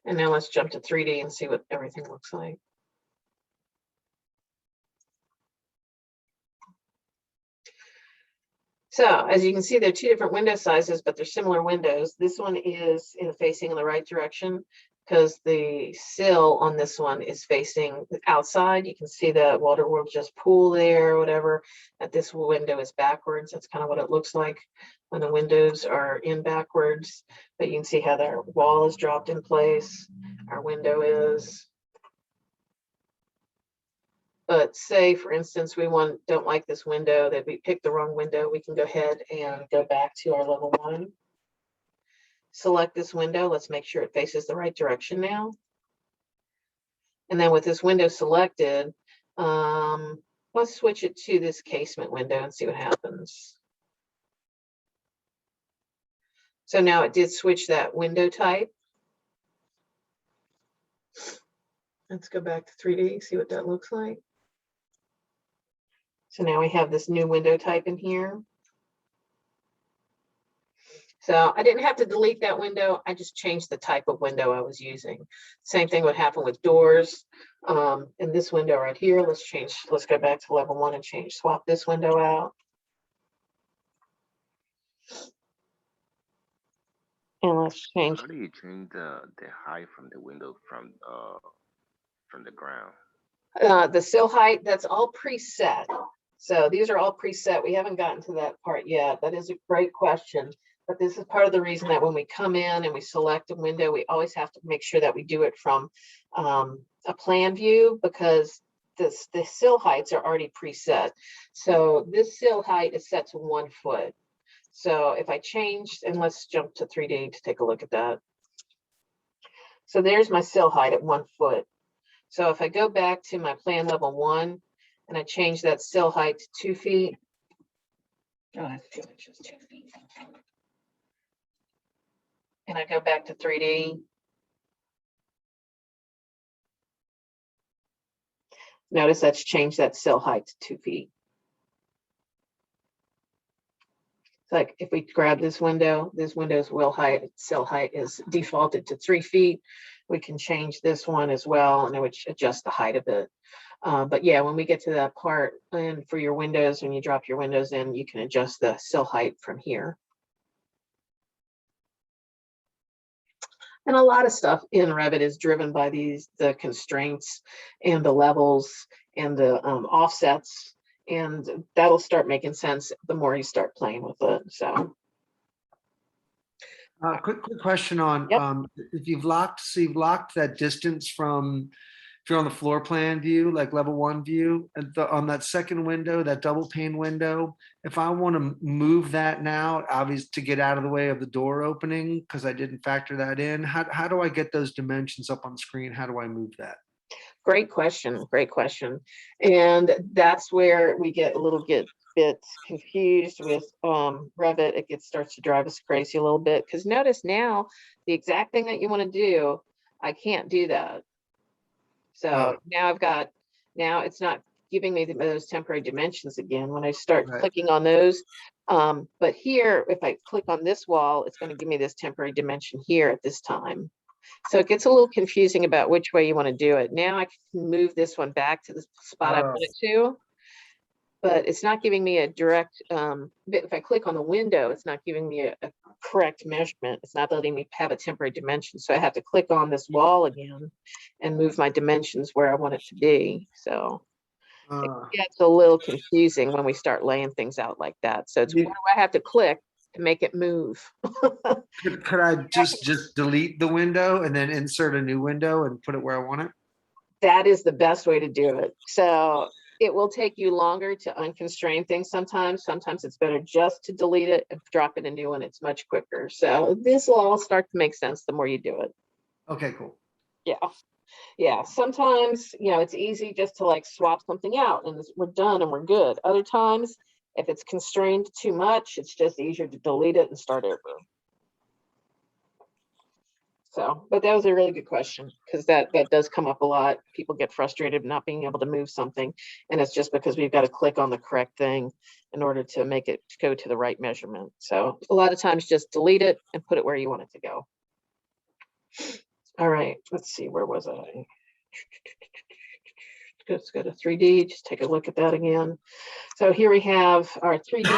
And now let's jump to 3D and see what everything looks like. So as you can see, they're 2 different window sizes, but they're similar windows. This one is facing in the right direction because the sill on this one is facing outside. You can see the water will just pool there or whatever. That this window is backwards. That's kind of what it looks like when the windows are in backwards. But you can see how their wall is dropped in place. Our window is. But say, for instance, we don't like this window, that we picked the wrong window, we can go ahead and go back to our level 1. Select this window. Let's make sure it faces the right direction now. And then with this window selected, let's switch it to this casement window and see what happens. So now it did switch that window type. Let's go back to 3D, see what that looks like. So now we have this new window type in here. So I didn't have to delete that window. I just changed the type of window I was using. Same thing would happen with doors. In this window right here, let's go back to level 1 and swap this window out. And let's change. How do you change the height from the window from the ground? The sill height, that's all preset. So these are all preset. We haven't gotten to that part yet. That is a great question. But this is part of the reason that when we come in and we select a window, we always have to make sure that we do it from a plan view, because the sill heights are already preset. So this sill height is set to 1 foot. So if I change, and let's jump to 3D to take a look at that. So there's my sill height at 1 foot. So if I go back to my plan level 1 and I change that sill height to 2 feet. Oh, that's 2 inches, 2 feet. And I go back to 3D. Notice that's changed that sill height to 2 feet. It's like if we grab this window's sill height is defaulted to 3 feet. We can change this one as well, and it would adjust the height of it. But yeah, when we get to that part, and for your windows, when you drop your windows in, you can adjust the sill height from here. And a lot of stuff in Revit is driven by the constraints and the levels and the offsets, and that'll start making sense the more you start playing with it. So. Quick question on if you've locked that distance from, if you're on the floor plan view, like level 1 view, and on that second window, that double pane window, if I want to move that now, obviously to get out of the way of the door opening, because I didn't factor that in, how do I get those dimensions up on screen? How do I move that? Great question. Great question. And that's where we get a little bit confused with Revit. It starts to drive us crazy a little bit, because notice now the exact thing that you want to do, I can't do that. So now now it's not giving me those temporary dimensions again when I start Right. clicking on those. But here, if I click on this wall, it's going to give me this temporary dimension here at this time. So it gets a little confusing about which way you want to do it. Now I can move this one back to the spot I want it to, but it's not giving me a direct, if I click on the window, it's not giving me a correct measurement. It's not letting me have a temporary dimension. So I have to click on this wall again and move my dimensions where I want it to be. So it gets a little confusing when we start laying things out like that. So it's where do I have to click to make it move? Could I just delete the window and then insert a new window and put it where I want it? That is the best way to do it. So it will take you longer to unconstrain things sometimes. Sometimes it's better just to delete it and drop in a new one. It's much quicker. So this will all start to make sense the more you do it. Okay, cool. Yeah. Yeah. Sometimes, it's easy just to like swap something out and we're done and we're good. Other times, if it's constrained too much, it's just easier to delete it and start over. So, but that was a really good question, because that does come up a lot. People get frustrated not being able to move something, and it's just because we've got to click on the correct thing in order to make it go to the right measurement. So a lot of times just delete it and put it where you want it to go. All right, let's see, where was I? Let's go to 3D, just take a look at that again. So here we have our 3D.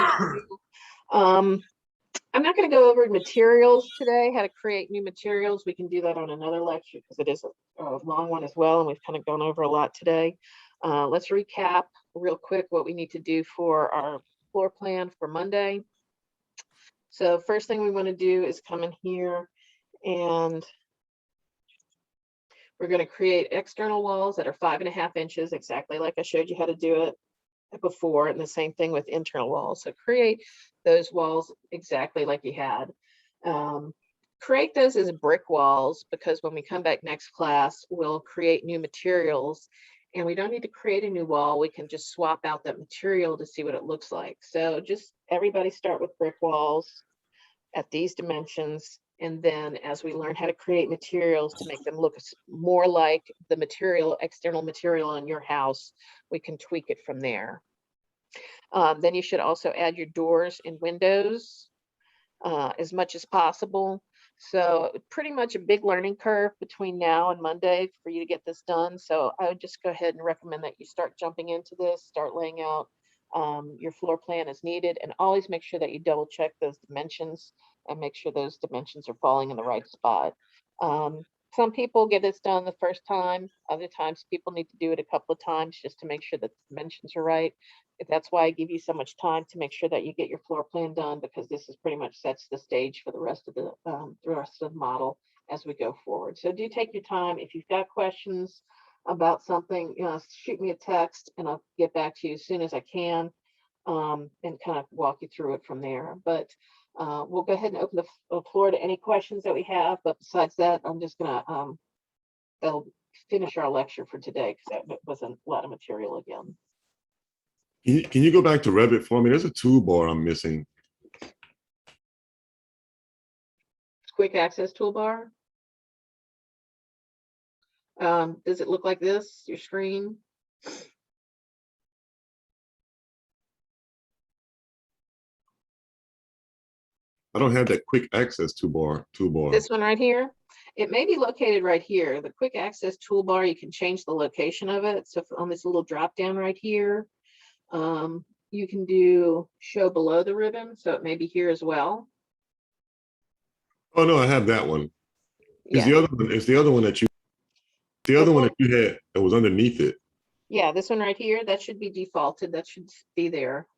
I'm not going to go over materials today, how to create new materials. We can do that on another lecture because it is a long one as well, and we've kind of gone over a lot today. Let's recap real quick what we need to do for our floor plan for Monday. So first thing we want to do is come in here and we're going to create external walls that are 5.5 inches, exactly like I showed you how to do it before, and the same thing with internal walls. So create those walls exactly like you had. Create those as brick walls, because when we come back next class, we'll create new materials and we don't need to create a new wall. We can just swap out that material to see what it looks like. So just everybody start with brick walls at these dimensions. And then as we learn how to create materials to make them look more like the material, external material on your house, we can tweak it from there. Then you should also add your doors and windows as much as possible. So pretty much a big learning curve between now and Monday for you to get this done. So I would just go ahead and recommend that you start jumping into this, start laying out your floor plan as needed, and always make sure that you double check those dimensions and make sure those dimensions are falling in the right spot. Some people get this done the first time. Other times people need to do it a couple of times just to make sure that the dimensions are right. That's why I give you so much time to make sure that you get your floor plan done, because this is pretty much sets the stage for the rest of the model as we go forward. So do take your time. If you've got questions about something, shoot me a text and I'll get back to you as soon as I can, and kind of walk you through it from there. But we'll go ahead and open the floor to any questions that we have. But besides that, I'm just gonna they'll finish our lecture for today, because that was a lot of material again. Can you go back to Revit for me? There's a toolbar I'm missing. Quick access toolbar. Does it look like this, your screen? I don't have that quick access toolbar. This one right here. It may be located right here. The quick access toolbar, you can change the location of it. So on this little drop down right here, you can do show below the ribbon. So it may be here as well. Oh no, I have that one. Yeah. It's the other one that you had that was underneath it. Yeah, this one right here, that should be defaulted. That should be there.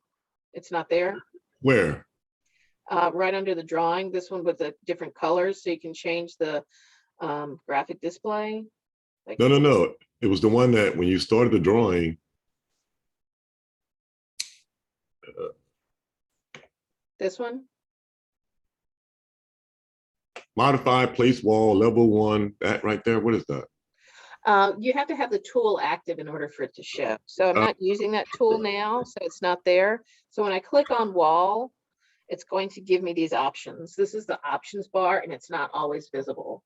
It's not there. Where? Right under the drawing, this one with the different colors, so you can change the graphic display. Like No. It was the one that when you started the drawing. This one? Modify place wall level 1, that right there. What is that? You have to have the tool active in order for it to show. So I'm not using that tool now, so it's not there. So when I click on wall, it's going to give me these options. This is the options bar, and it's not always visible.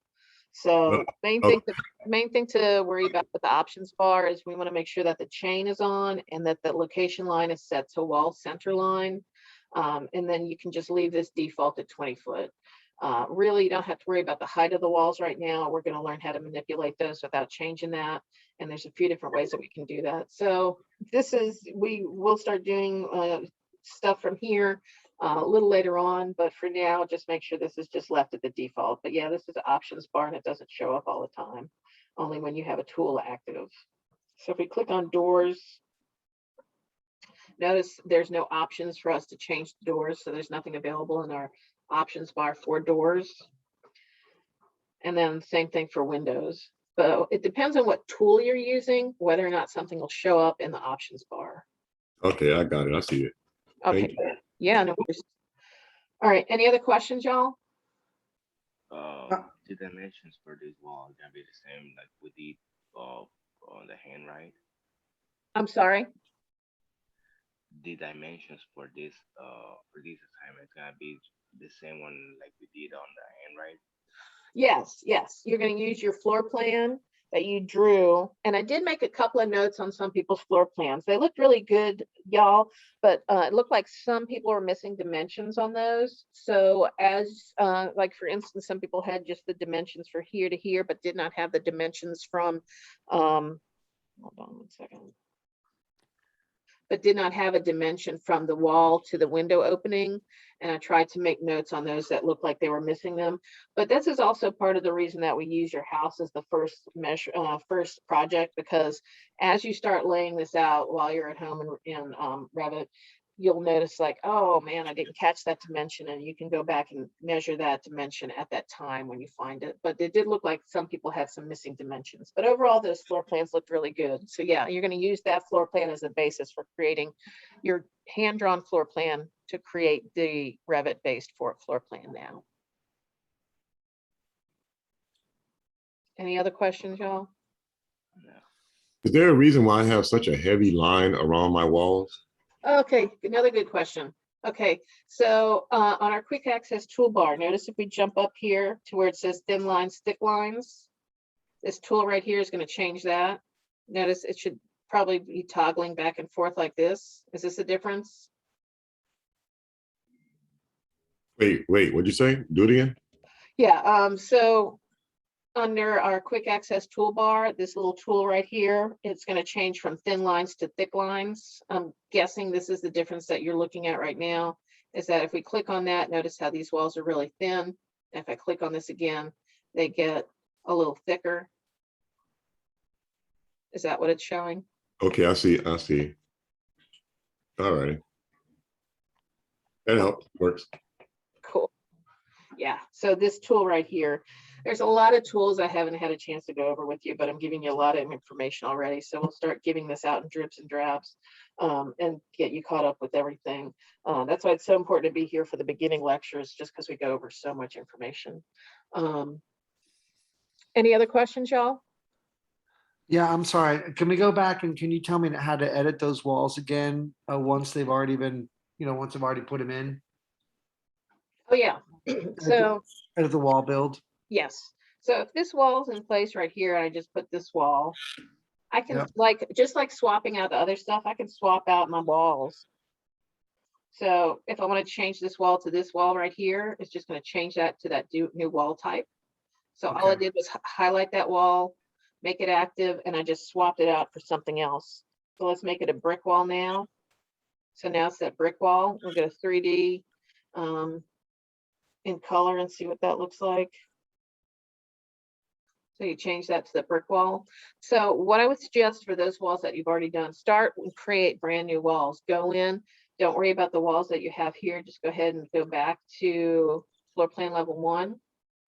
So main thing to worry about with the options bar is we want to make sure that the chain is on and that the location line is set to wall center line. And then you can just leave this default at 20 foot. Really, you don't have to worry about the height of the walls right now. We're going to learn how to manipulate those without changing that. And there's a few different ways that we can do that. So this is, we will start doing stuff from here a little later on, but for now, just make sure this is just left at the default. But yeah, this is the options bar and it doesn't show up all the time, only when you have a tool active. So if we click on doors, notice there's no options for us to change the doors. So there's nothing available in our options bar for doors. And then same thing for windows. So it depends on what tool you're using, whether or not something will show up in the options bar. Okay, I got it. I see it. Okay, Thank you. good. Yeah, no worries. All right, any other questions, y'all? The dimensions for this wall are gonna be the same like we did on the hand, right? I'm sorry. The dimensions for this assignment is gonna be the same one like we did on the hand, right? Yes, yes. You're going to use your floor plan that you drew. And I did make a couple of notes on some people's floor plans. They looked really good, y'all, but it looked like some people were missing dimensions on those. So as like, for instance, some people had just the dimensions for here to here, but did not have the dimensions from, hold on one second. But did not have a dimension from the wall to the window opening. And I tried to make notes on those that looked like they were missing them. But this is also part of the reason that we use your house as the first measure, first project, because as you start laying this out while you're at home in Revit, you'll notice like, oh man, I didn't catch that dimension, and you can go back and measure that dimension at that time when you find it. But it did look like some people had some missing dimensions, but overall those floor plans looked really good. So yeah, you're going to use that floor plan as a basis for creating your hand-drawn floor plan to create the Revit based floor plan now. Any other questions, y'all? No. Is there a reason why I have such a heavy line around my walls? Okay, another good question. Okay, so on our quick access toolbar, notice if we jump up here to where it says thin lines, thick lines, this tool right here is going to change that. Notice it should probably be toggling back and forth like this. Is this a difference? Wait, what'd you say? Do it again? Yeah, so under our quick access toolbar, this little tool right here, it's going to change from thin lines to thick lines. I'm guessing this is the difference that you're looking at right now, is that if we click on that, notice how these walls are really thin. If I click on this again, they get a little thicker. Is that what it's showing? Okay, I see. All right. That helps. Works. Cool. Yeah, so this tool right here, there's a lot of tools I haven't had a chance to go over with you, but I'm giving you a lot of information already. So we'll start giving this out in drips and drabs and get you caught up with everything. That's why it's so important to be here for the beginning lectures, just because we go over so much information. Any other questions, y'all? Yeah, I'm sorry. Can we go back and can you tell me how to edit those walls again once they've already been, once I've already put them in? Oh yeah. So Edit the wall build. yes. So if this wall's in place right here, and I just put this wall, I can Yep. just like swapping out the other stuff, I can swap out my walls. So if I want to change this wall to this wall right here, it's just going to change that to that new wall type. So all I Okay. did was highlight that wall, make it active, and I just swapped it out for something else. So let's make it a brick wall now. So now it's that brick wall. We'll go 3D in color and see what that looks like. So you change that to the brick wall. So what I would suggest for those walls that you've already done, start and create brand new walls. Go in, don't worry about the walls that you have here. Just go ahead and go back to floor plan level 1.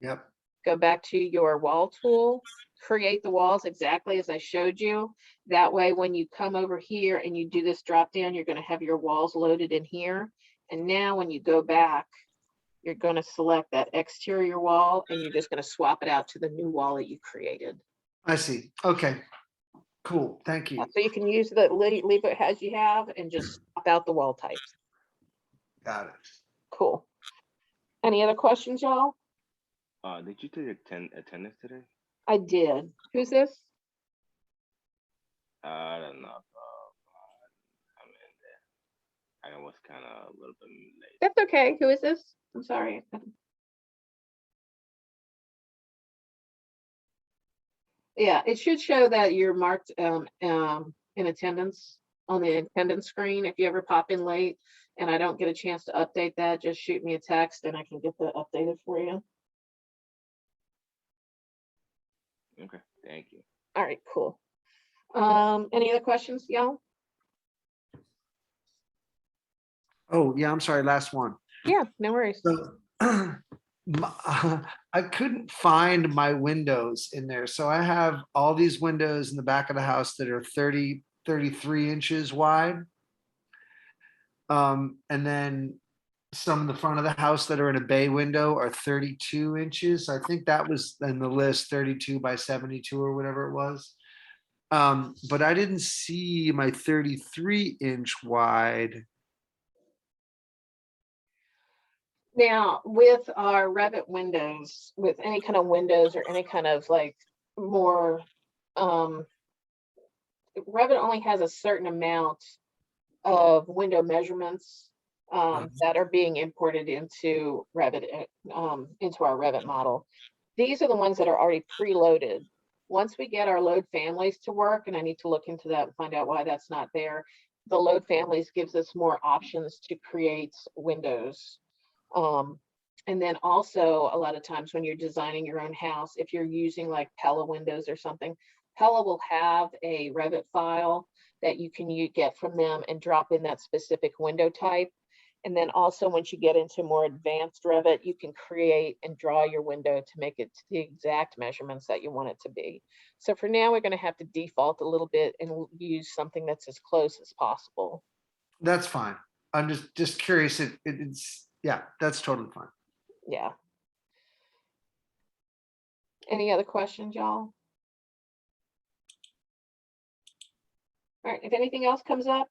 Yep. Go back to your wall tool, create the walls exactly as I showed you. That way, when you come over here and you do this drop down, you're going to have your walls loaded in here. And now when you go back, you're going to select that exterior wall and you're just going to swap it out to the new wall that you created. I see. Okay. Cool. Thank you. So you can use the, leave it as you have and just swap out the wall types. Got it. Cool. Any other questions, y'all? Did you take attendance today? I did. Who's this? I don't know. I'm in there. I was kind of a little bit late. That's okay. Who is this? I'm sorry. Yeah, it should show that you're marked in attendance on the attendance screen. If you ever pop in late and I don't get a chance to update that, just shoot me a text and I can get that updated for you. Okay, thank you. All right, cool. Any other questions, y'all? Oh, yeah, I'm sorry. Last one. Yeah, no worries. So I couldn't find my windows in there. So I have all these windows in the back of the house that are 33 inches wide. And then some in the front of the house that are in a bay window are 32 inches. I think that was in the list, 32 by 72 or whatever it was. But I didn't see my 33-inch wide. Now, with our Revit windows, with any kind of windows or any kind of like more, Revit only has a certain amount of window measurements that are being imported into Revit, into our Revit model. These are the ones that are already preloaded. Once we get our load families to work, and I need to look into that and find out why that's not there, the load families gives us more options to create windows. And then also a lot of times when you're designing your own house, if you're using like Pella windows or something, Pella will have a Revit file that you can get from them and drop in that specific window type. And then also once you get into more advanced Revit, you can create and draw your window to make it to the exact measurements that you want it to be. So for now, we're going to have to default a little bit and use something that's as close as possible. That's fine. I'm just curious. It's yeah, that's totally fine. Yeah. Any other questions, y'all? All right, if anything else comes up,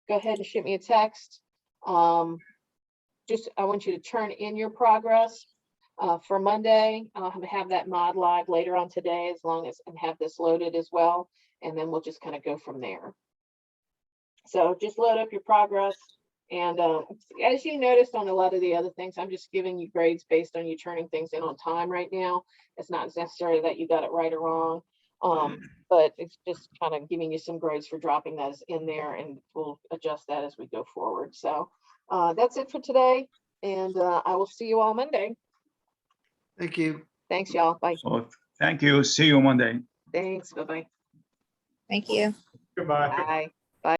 go ahead and shoot me a text. Just, I want you to turn in your progress for Monday. I'll have that mod live later on today, as long as, and have this loaded as well. And then we'll just kind of go from there. So just load up your progress. And as you noticed on a lot of the other things, I'm just giving you grades based on you turning things in on time right now. It's not necessarily that you got it right or wrong, but it's just kind of giving you some grades for dropping those in there, and we'll adjust that as we go forward. So that's it for today, and I will see you all Monday. Thank you. Thanks, y'all. Bye. So thank you. See you Monday. Thanks. Bye-bye. Thank you. Goodbye. Bye.